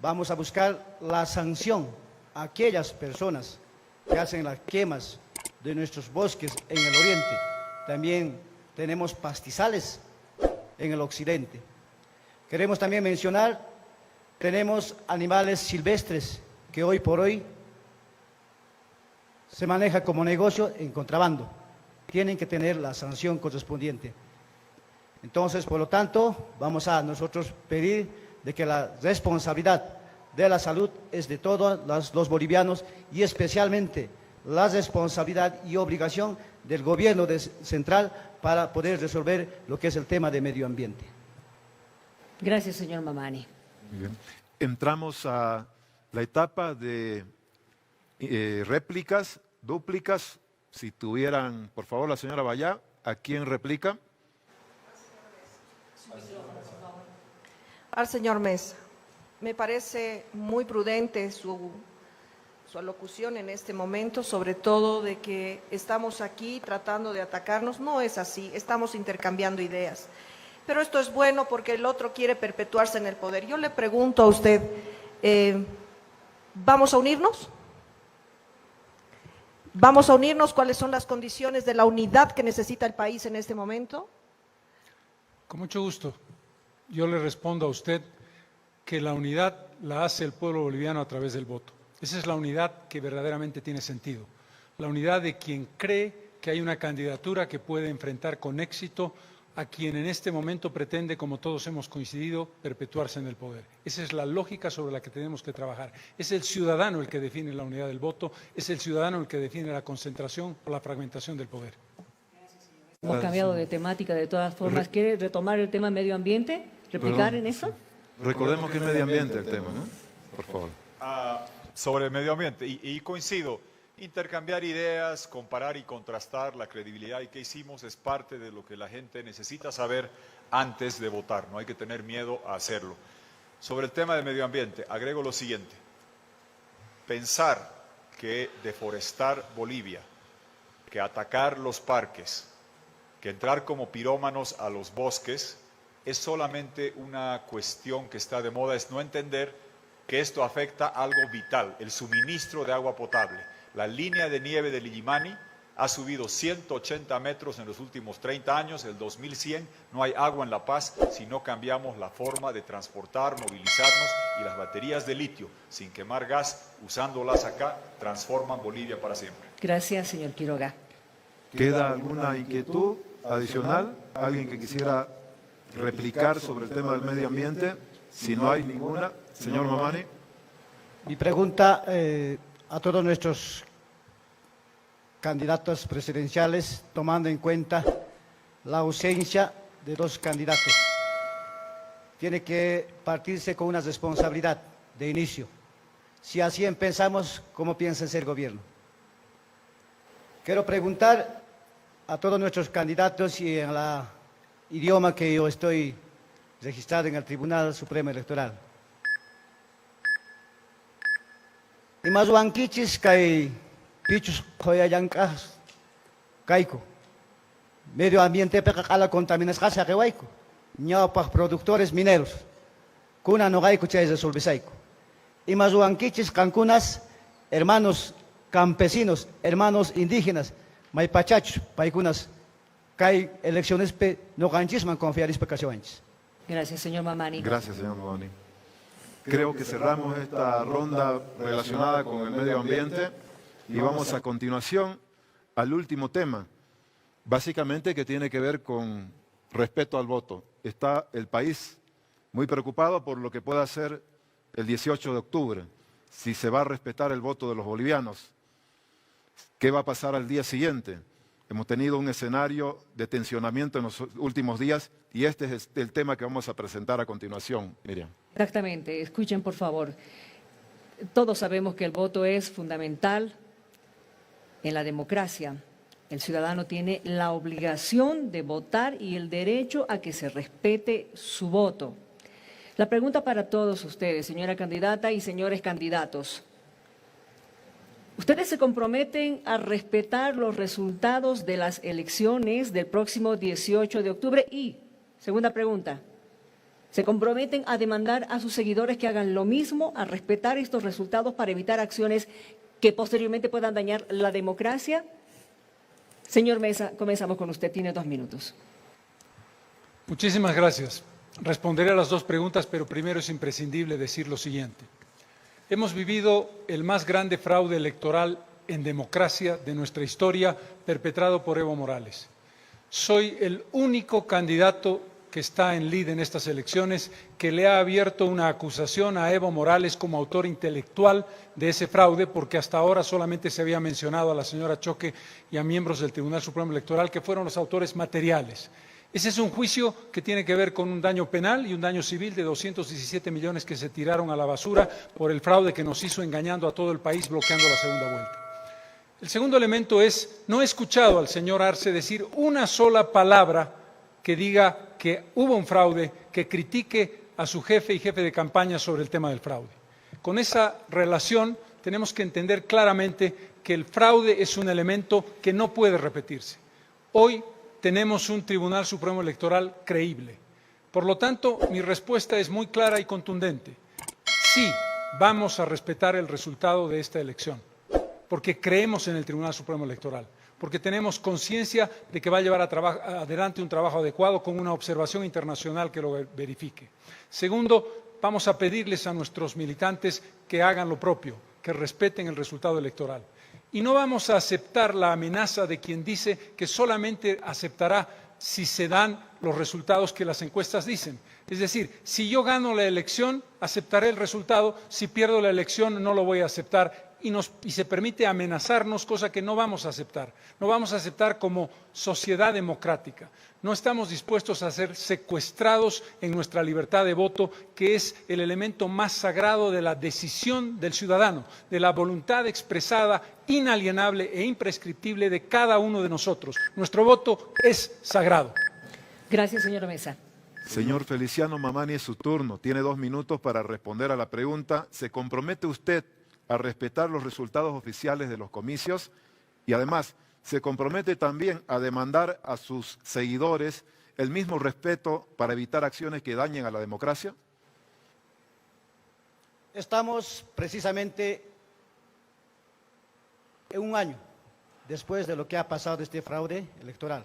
Speaker 5: Vamos a buscar la sanción a aquellas personas que hacen las quemas de nuestros bosques en el oriente. También tenemos pastizales en el occidente. Queremos también mencionar, tenemos animales silvestres que hoy por hoy se maneja como negocio en contrabando. Tienen que tener la sanción correspondiente. Entonces, por lo tanto, vamos a nosotros pedir de que la responsabilidad de la salud es de todos los bolivianos y especialmente la responsabilidad y obligación del gobierno central para poder resolver lo que es el tema de medio ambiente.
Speaker 1: Gracias, señor Mamani.
Speaker 3: Muy bien. Entramos a la etapa de réplicas, dúplicas. Si tuvieran, por favor, la señora Bayá, ¿a quién replica?
Speaker 6: Al señor Mesa. Me parece muy prudente su alocución en este momento, sobre todo de que estamos aquí tratando de atacarnos. No es así, estamos intercambiando ideas. Pero esto es bueno porque el otro quiere perpetuarse en el poder. Yo le pregunto a usted, ¿vamos a unirnos? ¿Vamos a unirnos? ¿Cuáles son las condiciones de la unidad que necesita el país en este momento?
Speaker 4: Con mucho gusto. Yo le respondo a usted que la unidad la hace el pueblo boliviano a través del voto. Esa es la unidad que verdaderamente tiene sentido. La unidad de quien cree que hay una candidatura que puede enfrentar con éxito a quien en este momento pretende, como todos hemos coincidido, perpetuarse en el poder. Esa es la lógica sobre la que tenemos que trabajar. Es el ciudadano el que define la unidad del voto, es el ciudadano el que define la concentración o la fragmentación del poder.
Speaker 1: Hemos cambiado de temática de todas formas. ¿Quiere retomar el tema medio ambiente? ¿Replicar en eso?
Speaker 3: Recordemos que es medio ambiente el tema, ¿no? Por favor.
Speaker 7: Sobre el medio ambiente, y coincido, intercambiar ideas, comparar y contrastar la credibilidad y qué hicimos es parte de lo que la gente necesita saber antes de votar, no hay que tener miedo a hacerlo. Sobre el tema del medio ambiente, agrego lo siguiente, pensar que deforestar Bolivia, que atacar los parques, que entrar como pirómanos a los bosques, es solamente una cuestión que está de moda, es no entender que esto afecta algo vital, el suministro de agua potable. La línea de nieve del Illimani ha subido 180 metros en los últimos 30 años, el 2100 no hay agua en La Paz si no cambiamos la forma de transportar, movilizarnos, y las baterías de litio, sin quemar gas, usándolas acá, transforman Bolivia para siempre.
Speaker 1: Gracias, señor Quiroga.
Speaker 3: ¿Queda alguna inquietud adicional? ¿Alguien que quisiera replicar sobre el tema del medio ambiente? Si no hay ninguna, señor Mamani.
Speaker 5: Mi pregunta a todos nuestros candidatos presidenciales, tomando en cuenta la ausencia de dos candidatos. Tiene que partirse con una responsabilidad de inicio. Si así empezamos, ¿cómo piensa ser gobierno? Quiero preguntar a todos nuestros candidatos y en el idioma que yo estoy registrado en el Tribunal Supremo Electoral. Imazuankichis kay pichus koyayankas kaiko. Medio ambiente pekakala contaminación saquehuaico. Ñaupa productores mineros. Kuna no gaico chay resolvisaico. Imazuankichis cancunas, hermanos campesinos, hermanos indígenas, maipachachos, paikunas, kay elecciones no ganchisman confiar explicaciones.
Speaker 1: Gracias, señor Mamani.
Speaker 3: Gracias, señor Mamani. Creo que cerramos esta ronda relacionada con el medio ambiente y vamos a continuación al último tema, básicamente que tiene que ver con respeto al voto. Está el país muy preocupado por lo que pueda hacer el 18 de octubre, si se va a respetar el voto de los bolivianos. ¿Qué va a pasar al día siguiente? Hemos tenido un escenario de tensionamiento en los últimos días y este es el tema que vamos a presentar a continuación, Miriam.
Speaker 1: Exactamente, escuchen por favor. Todos sabemos que el voto es fundamental en la democracia. El ciudadano tiene la obligación de votar y el derecho a que se respete su voto. La pregunta para todos ustedes, señora candidata y señores candidatos. ¿Ustedes se comprometen a respetar los resultados de las elecciones del próximo 18 de octubre? Y, segunda pregunta, ¿se comprometen a demandar a sus seguidores que hagan lo mismo, a respetar estos resultados para evitar acciones que posteriormente puedan dañar la democracia? Señor Mesa, comenzamos con usted, tiene 2 minutos.
Speaker 4: Muchísimas gracias. Responderé a las 2 preguntas, pero primero es imprescindible decir lo siguiente. Hemos vivido el más grande fraude electoral en democracia de nuestra historia, perpetrado por Evo Morales. Soy el único candidato que está en lid en estas elecciones que le ha abierto una acusación a Evo Morales como autor intelectual de ese fraude, porque hasta ahora solamente se había mencionado a la señora Choque y a miembros del Tribunal Supremo Electoral que fueron los autores materiales. Ese es un juicio que tiene que ver con un daño penal y un daño civil de 217 millones que se tiraron a la basura por el fraude que nos hizo engañando a todo el país, bloqueando la segunda vuelta. El segundo elemento es, no he escuchado al señor Arce decir una sola palabra que diga que hubo un fraude, que critique a su jefe y jefe de campaña sobre el tema del fraude. Con esa relación tenemos que entender claramente que el fraude es un elemento que no puede repetirse. Hoy tenemos un Tribunal Supremo Electoral creíble. Por lo tanto, mi respuesta es muy clara y contundente. Sí, vamos a respetar el resultado de esta elección, porque creemos en el Tribunal Supremo Electoral, porque tenemos conciencia de que va a llevar adelante un trabajo adecuado con una observación internacional que lo verifique. Segundo, vamos a pedirles a nuestros militantes que hagan lo propio, que respeten el resultado electoral. Y no vamos a aceptar la amenaza de quien dice que solamente aceptará si se dan los resultados que las encuestas dicen. Es decir, si yo gano la elección, aceptaré el resultado, si pierdo la elección no lo voy a aceptar y se permite amenazarnos, cosa que no vamos a aceptar. No vamos a aceptar como sociedad democrática. No estamos dispuestos a ser secuestrados en nuestra libertad de voto, que es el elemento más sagrado de la decisión del ciudadano, de la voluntad expresada, inalienable e imprescriptible de cada uno de nosotros. Nuestro voto es sagrado.
Speaker 1: Gracias, señor Mesa.
Speaker 3: Señor Feliciano Mamani, es su turno. Tiene 2 minutos para responder a la pregunta. ¿Se compromete usted a respetar los resultados oficiales de los comicios? Y además, ¿se compromete también a demandar a sus seguidores el mismo respeto para evitar acciones que dañen a la democracia?
Speaker 5: Estamos precisamente en un año después de lo que ha pasado este fraude electoral,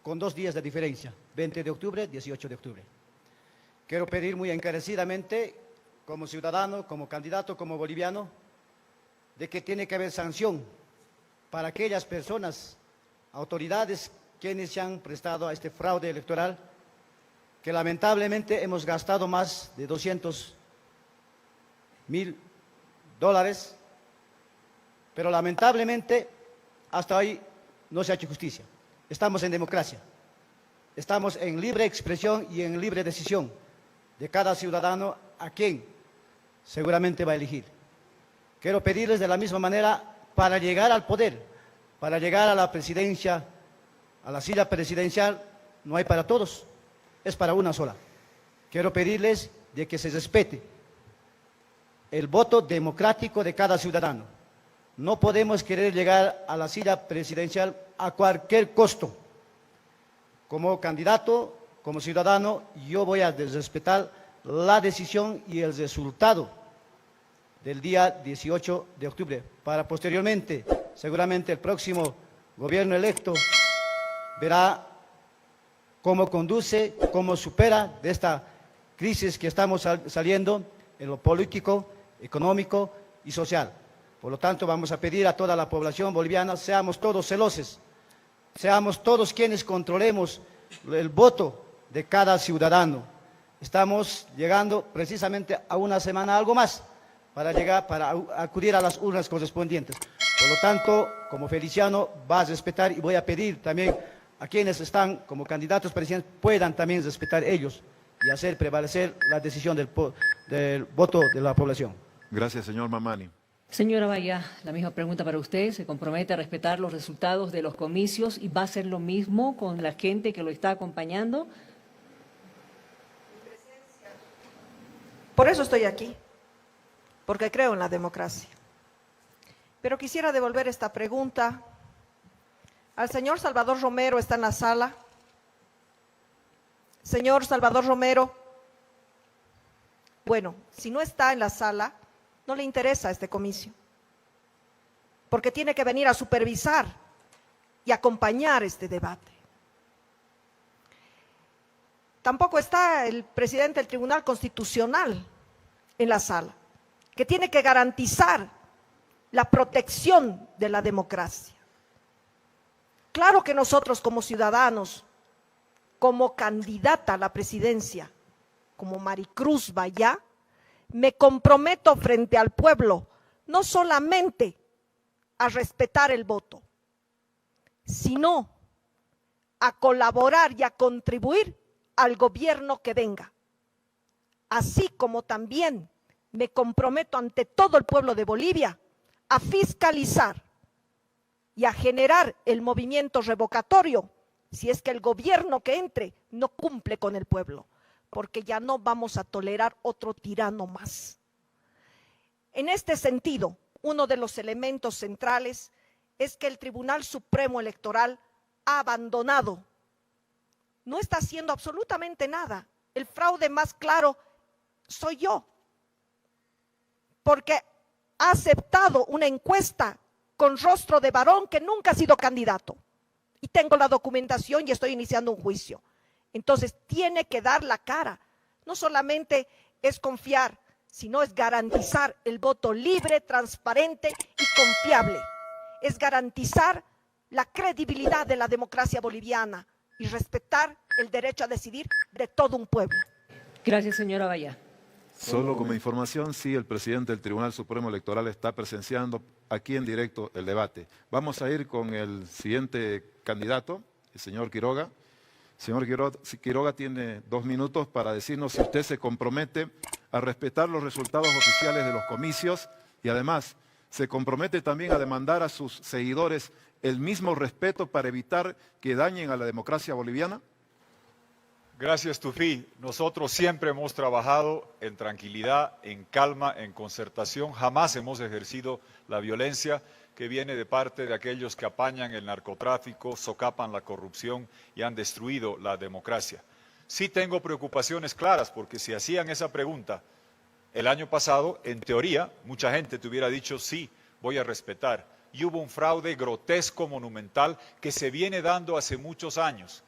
Speaker 5: con 2 días de diferencia, 20 de octubre, 18 de octubre. Quiero pedir muy encarecidamente, como ciudadano, como candidato, como boliviano, de que tiene que haber sanción para aquellas personas, autoridades, quienes se han prestado a este fraude electoral, que lamentablemente hemos gastado más de $200.000, pero lamentablemente hasta hoy no se ha hecho justicia. Estamos en democracia, estamos en libre expresión y en libre decisión de cada ciudadano a quien seguramente va a elegir. Quiero pedirles de la misma manera, para llegar al poder, para llegar a la presidencia, a la silla presidencial, no hay para todos, es para una sola. Quiero pedirles de que se respete el voto democrático de cada ciudadano. No podemos querer llegar a la silla presidencial a cualquier costo. Como candidato, como ciudadano, yo voy a respetar la decisión y el resultado del día 18 de octubre, para posteriormente, seguramente el próximo gobierno electo verá cómo conduce, cómo supera de esta crisis que estamos saliendo en lo político, económico y social. Por lo tanto, vamos a pedir a toda la población boliviana, seamos todos celosos, seamos todos quienes controlemos el voto de cada ciudadano. Estamos llegando precisamente a una semana, algo más, para acudir a las urnas correspondientes. Por lo tanto, como Feliciano, va a respetar y voy a pedir también a quienes están como candidatos presidenciales puedan también respetar ellos y hacer prevalecer la decisión del voto de la población.
Speaker 3: Gracias, señor Mamani.
Speaker 1: Señora Vaya, la misma pregunta para usted. ¿Se compromete a respetar los resultados de los comicios y va a hacer lo mismo con la gente que lo está acompañando?
Speaker 6: Por eso estoy aquí, porque creo en la democracia. Pero quisiera devolver esta pregunta al señor Salvador Romero. ¿Está en la sala? Señor Salvador Romero, bueno, si no está en la sala, no le interesa este comicio, porque tiene que venir a supervisar y acompañar este debate. Tampoco está el presidente del Tribunal Constitucional en la sala, que tiene que garantizar la protección de la democracia. Claro que nosotros como ciudadanos, como candidata a la presidencia, como Maricruz Vaya, me comprometo frente al pueblo, no solamente a respetar el voto, sino a colaborar y a contribuir al gobierno que venga. Así como también me comprometo ante todo el pueblo de Bolivia a fiscalizar y a generar el movimiento revocatorio si es que el gobierno que entre no cumple con el pueblo, porque ya no vamos a tolerar otro tirano más. En este sentido, uno de los elementos centrales es que el Tribunal Supremo Electoral ha abandonado, no está haciendo absolutamente nada. El fraude más claro soy yo, porque ha aceptado una encuesta con rostro de varón que nunca ha sido candidato. Y tengo la documentación y estoy iniciando un juicio. Entonces, tiene que dar la cara. No solamente es confiar, sino es garantizar el voto libre, transparente y confiable. Es garantizar la credibilidad de la democracia boliviana y respetar el derecho a decidir de todo un pueblo.
Speaker 1: Gracias, señora Vaya.
Speaker 3: Solo como información, sí, el presidente del Tribunal Supremo Electoral está presenciando aquí en directo el debate. Vamos a ir con el siguiente candidato, el señor Quiroga. Señor Quiroga tiene 2 minutos para decirnos si usted se compromete a respetar los resultados oficiales de los comicios y además se compromete también a demandar a sus seguidores el mismo respeto para evitar que dañen a la democracia boliviana.
Speaker 7: Gracias, Tufi. Nosotros siempre hemos trabajado en tranquilidad, en calma, en concertación. Jamás hemos ejercido la violencia que viene de parte de aquellos que apañan el narcotráfico, socapan la corrupción y han destruido la democracia. Sí tengo preocupaciones claras, porque si hacían esa pregunta el año pasado, en teoría, mucha gente te hubiera dicho sí, voy a respetar. y hubo un fraude grotesco, monumental, que se viene dando hace muchos años,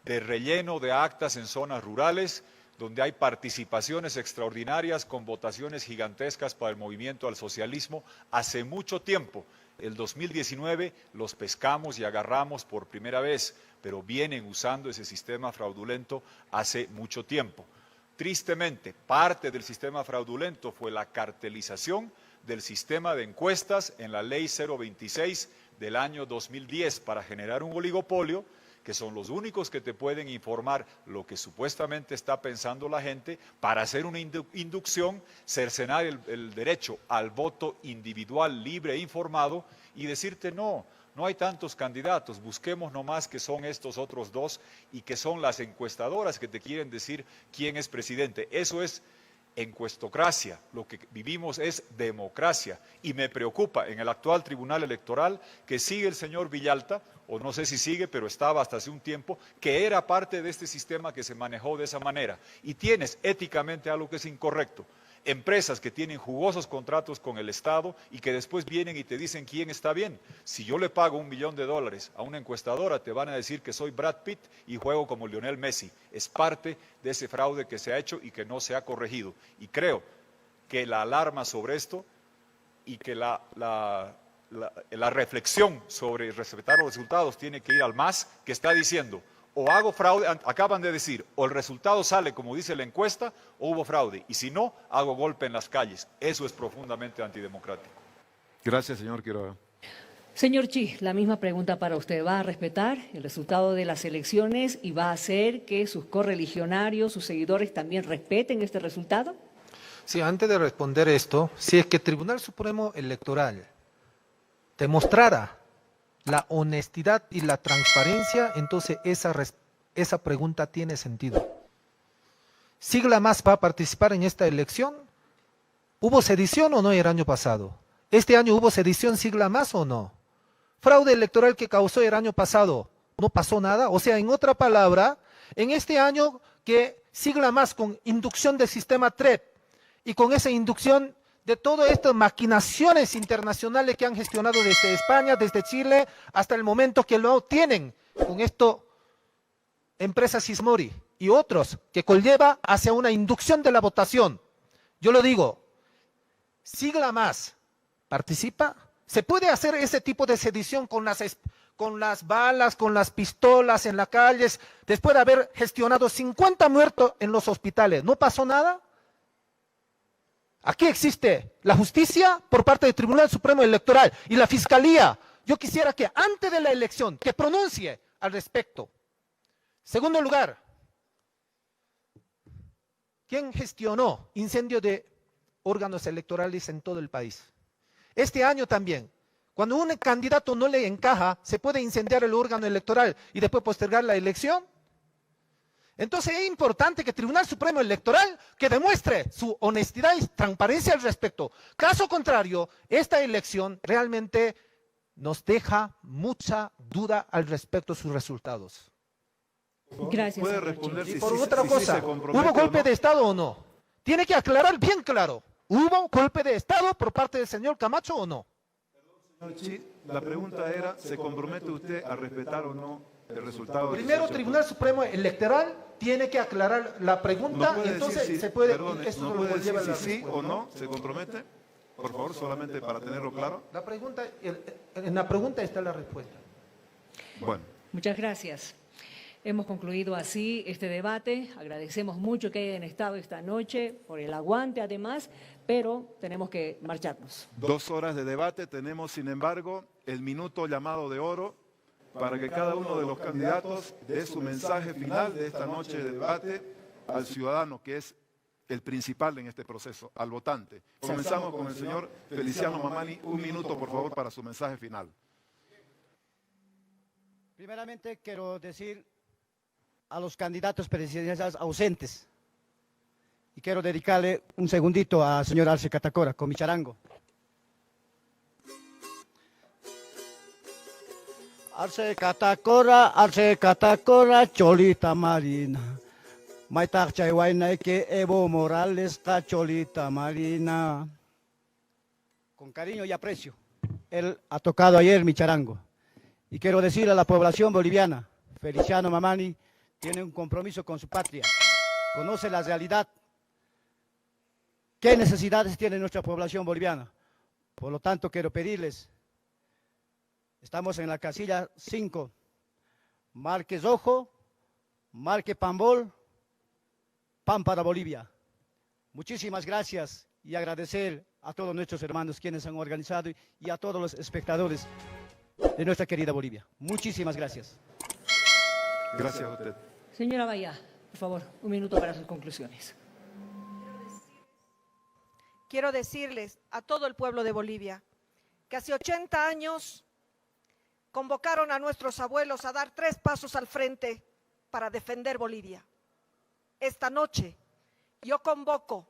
Speaker 7: de relleno de actas en zonas rurales, donde hay participaciones extraordinarias con votaciones gigantescas para el movimiento al socialismo hace mucho tiempo. El 2019 los pescamos y agarramos por primera vez, pero vienen usando ese sistema fraudulento hace mucho tiempo. Tristemente, parte del sistema fraudulento fue la cartelización del sistema de encuestas en la Ley 026 del año 2010 para generar un oligopolio, que son los únicos que te pueden informar lo que supuestamente está pensando la gente para hacer una inducción, cercenar el derecho al voto individual, libre e informado y decirte no hay tantos candidatos, busquemos nomás que son estos otros dos y que son las encuestadoras que te quieren decir quién es presidente. Eso es encuestocracia, lo que vivimos es democracia y me preocupa en el actual Tribunal Electoral que sigue el señor Villalta, o no sé si sigue, pero estaba hasta hace un tiempo, que era parte de este sistema que se manejó de esa manera. Y tienes éticamente algo que es incorrecto. Empresas que tienen jugosos contratos con el Estado y que después vienen y te dicen quién está bien. Si yo le pago $1 millón a una encuestadora, te van a decir que soy Brad Pitt y juego como Lionel Messi. Es parte de ese fraude que se ha hecho y que no se ha corregido. Y creo que la alarma sobre esto y que la reflexión sobre respetar los resultados tiene que ir al MAS, que está diciendo o hago fraude, acaban de decir, o el resultado sale como dice la encuesta, o hubo fraude, y si no, hago golpe en las calles. Eso es profundamente antidemocrático.
Speaker 3: Gracias, señor Quiroga.
Speaker 1: Señor Chi, la misma pregunta para usted. ¿Va a respetar el resultado de las elecciones y va a hacer que sus correligionarios, sus seguidores también respeten este resultado?
Speaker 8: Sí, antes de responder esto, si es que el Tribunal Supremo Electoral demostrara la honestidad y la transparencia, entonces esa pregunta tiene sentido. ¿Sigla Más va a participar en esta elección? ¿Hubo sedición o no el año pasado? ¿Este año hubo sedición Sigla Más o no? ¿Fraude electoral que causó el año pasado? ¿No pasó nada? O sea, en otra palabra, en este año que Sigla Más con inducción del sistema TREP y con esa inducción de todas estas maquinaciones internacionales que han gestionado desde España, desde Chile, hasta el momento que lo tienen con esto, empresa Sismori y otros, que conlleva hacia una inducción de la votación. Yo lo digo, Sigla Más participa. ¿Se puede hacer ese tipo de sedición con las balas, con las pistolas en las calles, después de haber gestionado 50 muertos en los hospitales? ¿No pasó nada? Aquí existe la justicia por parte del Tribunal Supremo Electoral y la Fiscalía. Yo quisiera que antes de la elección, que pronuncie al respecto. Segundo lugar, ¿quién gestionó incendio de órganos electorales en todo el país? Este año también, cuando un candidato no le encaja, ¿se puede incendiar el órgano electoral y después postergar la elección? Entonces es importante que el Tribunal Supremo Electoral que demuestre su honestidad y transparencia al respecto. Caso contrario, esta elección realmente nos deja mucha duda al respecto de sus resultados.
Speaker 1: Gracias.
Speaker 3: ¿Puede responder
Speaker 8: Y
Speaker 3: si
Speaker 8: por
Speaker 3: sí
Speaker 8: otra cosa,
Speaker 3: se compromete
Speaker 8: ¿hubo golpe
Speaker 3: o no?
Speaker 8: de Estado o no? Tiene que aclarar bien claro. ¿Hubo golpe de Estado por parte del señor Camacho o no?
Speaker 3: Señor Chi, la pregunta era, ¿se compromete usted a respetar o no el resultado?
Speaker 8: Primero, el Tribunal Supremo Electoral tiene que aclarar la pregunta,
Speaker 3: ¿No puede
Speaker 8: entonces
Speaker 3: decir si,
Speaker 8: se puede,
Speaker 3: perdone,
Speaker 8: eso
Speaker 3: no
Speaker 8: lo
Speaker 3: puede decir
Speaker 8: conlleva
Speaker 3: si
Speaker 8: la
Speaker 3: sí
Speaker 8: respuesta.
Speaker 3: o no se compromete? Por favor, solamente para tenerlo claro.
Speaker 8: La pregunta, en la pregunta está la respuesta.
Speaker 3: Bueno.
Speaker 1: Muchas gracias. Hemos concluido así este debate. Agradecemos mucho que hayan estado esta noche, por el aguante además, pero tenemos que marcharnos.
Speaker 3: 2 horas de debate, tenemos sin embargo el minuto llamado de oro para que cada uno de los candidatos dé su mensaje final de esta noche de debate al ciudadano, que es el principal en este proceso, al votante. Comenzamos con el señor Feliciano Mamani. 1 minuto, por favor, para su mensaje final.
Speaker 5: Primeramente quiero decir a los candidatos presidenciales ausentes, y quiero dedicarle un segundito al señor Arce Catacora con mi charango. Arce Catacora, Cholita Marina. Maitak Chayhuayna que Evo Morales, Cholita Marina. Con cariño y aprecio. él ha tocado ayer mi charango. Y quiero decirle a la población boliviana, Feliciano Mamani tiene un compromiso con su patria, conoce la realidad, qué necesidades tiene nuestra población boliviana. Por lo tanto, quiero pedirles, estamos en la casilla 5, marque rojo, marque Pambol, pan para Bolivia. Muchísimas gracias y agradecer a todos nuestros hermanos quienes han organizado y a todos los espectadores de nuestra querida Bolivia. Muchísimas gracias.
Speaker 3: Gracias a usted.
Speaker 1: Señora Bayá, por favor, un minuto para sus conclusiones.
Speaker 6: Quiero decirles a todo el pueblo de Bolivia que hace 80 años convocaron a nuestros abuelos a dar 3 pasos al frente para defender Bolivia. Esta noche yo convoco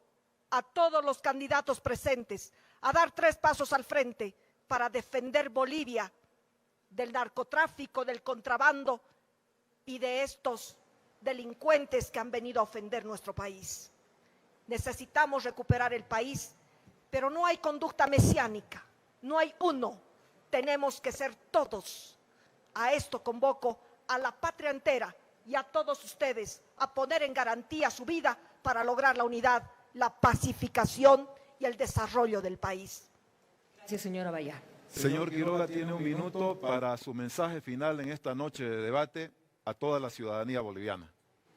Speaker 6: a todos los candidatos presentes a dar 3 pasos al frente para defender Bolivia del narcotráfico, del contrabando y de estos delincuentes que han venido a ofender nuestro país. Necesitamos recuperar el país, pero no hay conducta mesiánica, no hay uno, tenemos que ser todos. A esto convoco a la patria entera y a todos ustedes a poner en garantía su vida para lograr la unidad, la pacificación y el desarrollo del país.
Speaker 1: Gracias, señora Bayá.
Speaker 3: Señor Quiroga, tiene un minuto para su mensaje final en esta noche de debate a toda la ciudadanía boliviana.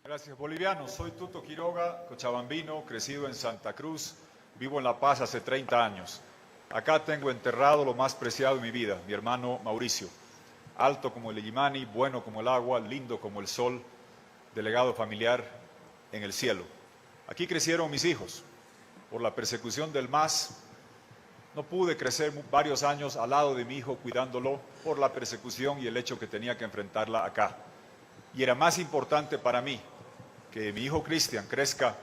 Speaker 7: Gracias, bolivianos. Soy Tuto Quiroga, cochabambino, crecido en Santa Cruz, vivo en La Paz hace 30 años. Acá tengo enterrado lo más preciado de mi vida, mi hermano Mauricio. Alto como el Illimani, bueno como el agua, lindo como el sol, delegado familiar en el cielo. Aquí crecieron mis hijos. Por la persecución del MAS, no pude crecer varios años al lado de mi hijo cuidándolo por la persecución y el hecho que tenía que enfrentarla acá. Y era más importante para mí que mi hijo Cristian crezca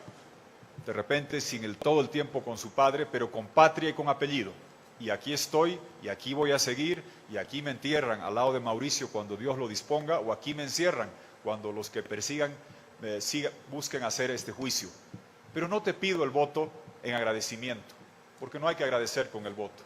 Speaker 7: de repente sin todo el tiempo con su padre, pero con patria y con apellido. Y aquí estoy, y aquí voy a seguir, y aquí me entierran al lado de Mauricio cuando Dios lo disponga, o aquí me encierran cuando los que persigan busquen hacer este juicio. Pero no te pido el voto en agradecimiento, porque no hay que agradecer con el voto.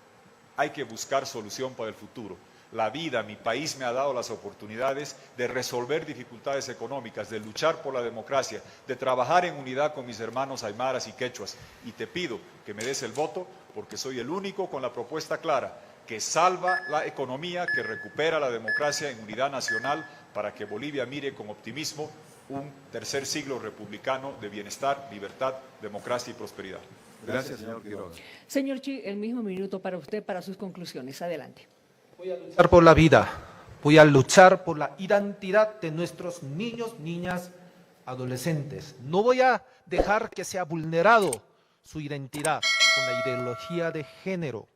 Speaker 7: Hay que buscar solución para el futuro. La vida, mi país me ha dado las oportunidades de resolver dificultades económicas, de luchar por la democracia, de trabajar en unidad con mis hermanos aymaras y quechuas. Y te pido que me des el voto porque soy el único con la propuesta clara que salva la economía, que recupera la democracia en unidad nacional para que Bolivia mire con optimismo un tercer siglo republicano de bienestar, libertad, democracia y prosperidad.
Speaker 3: Gracias, señor Quiroga.
Speaker 1: Señor Chi, el mismo minuto para usted, para sus conclusiones. Adelante.
Speaker 8: Voy a luchar por la vida, voy a luchar por la identidad de nuestros niños, niñas, adolescentes. No voy a dejar que sea vulnerado su identidad con la ideología de género.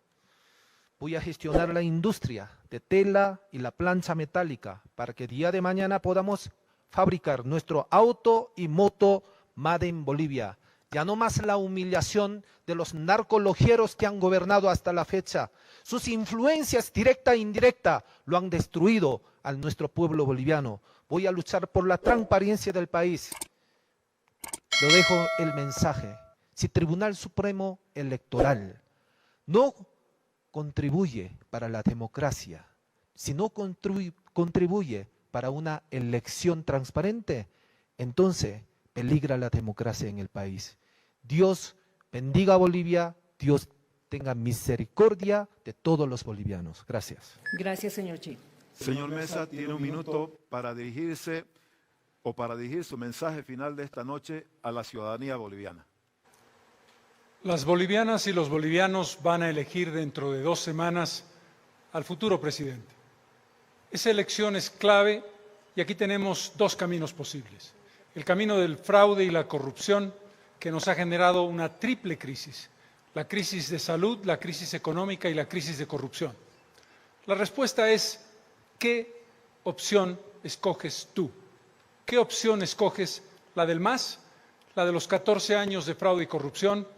Speaker 8: Voy a gestionar la industria de tela y la plancha metálica para que día de mañana podamos fabricar nuestro auto y moto made in Bolivia. Ya no más la humillación de los narcologieros que han gobernado hasta la fecha. Sus influencias directa e indirecta lo han destruido a nuestro pueblo boliviano. Voy a luchar por la transparencia del país. Lo dejo el mensaje. Si Tribunal Supremo Electoral no contribuye para la democracia, si no contribuye para una elección transparente, entonces peligra la democracia en el país. Dios bendiga a Bolivia, Dios tenga misericordia de todos los bolivianos. Gracias.
Speaker 1: Gracias, señor Chi.
Speaker 3: Señor Mesa, tiene un minuto para dirigir su mensaje final de esta noche a la ciudadanía boliviana.
Speaker 4: Las bolivianas y los bolivianos van a elegir dentro de 2 semanas al futuro presidente. Esa elección es clave y aquí tenemos 2 caminos posibles. El camino del fraude y la corrupción que nos ha generado una triple crisis. La crisis de salud, la crisis económica y la crisis de corrupción. La respuesta es, ¿qué opción escoges tú? ¿Qué opción escoges? ¿La del MAS? ¿La de los 14 años de fraude y corrupción?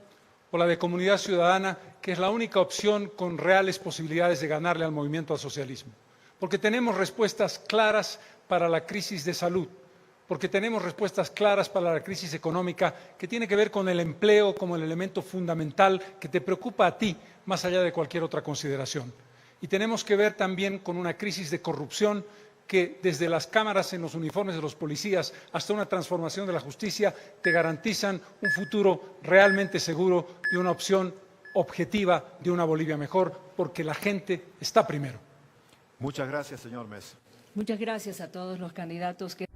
Speaker 4: ¿O la de Comunidad Ciudadana, que es la única opción con reales posibilidades de ganarle al movimiento al socialismo? Porque tenemos respuestas claras para la crisis de salud, porque tenemos respuestas claras para la crisis económica que tiene que ver con el empleo como el elemento fundamental que te preocupa a ti más allá de cualquier otra consideración. Y tenemos que ver también con una crisis de corrupción que desde las cámaras en los uniformes de los policías hasta una transformación de la justicia te garantizan un futuro realmente seguro y una opción objetiva de una Bolivia mejor, porque la gente está primero.
Speaker 3: Muchas gracias, señor Mesa.
Speaker 1: Muchas gracias a todos los candidatos que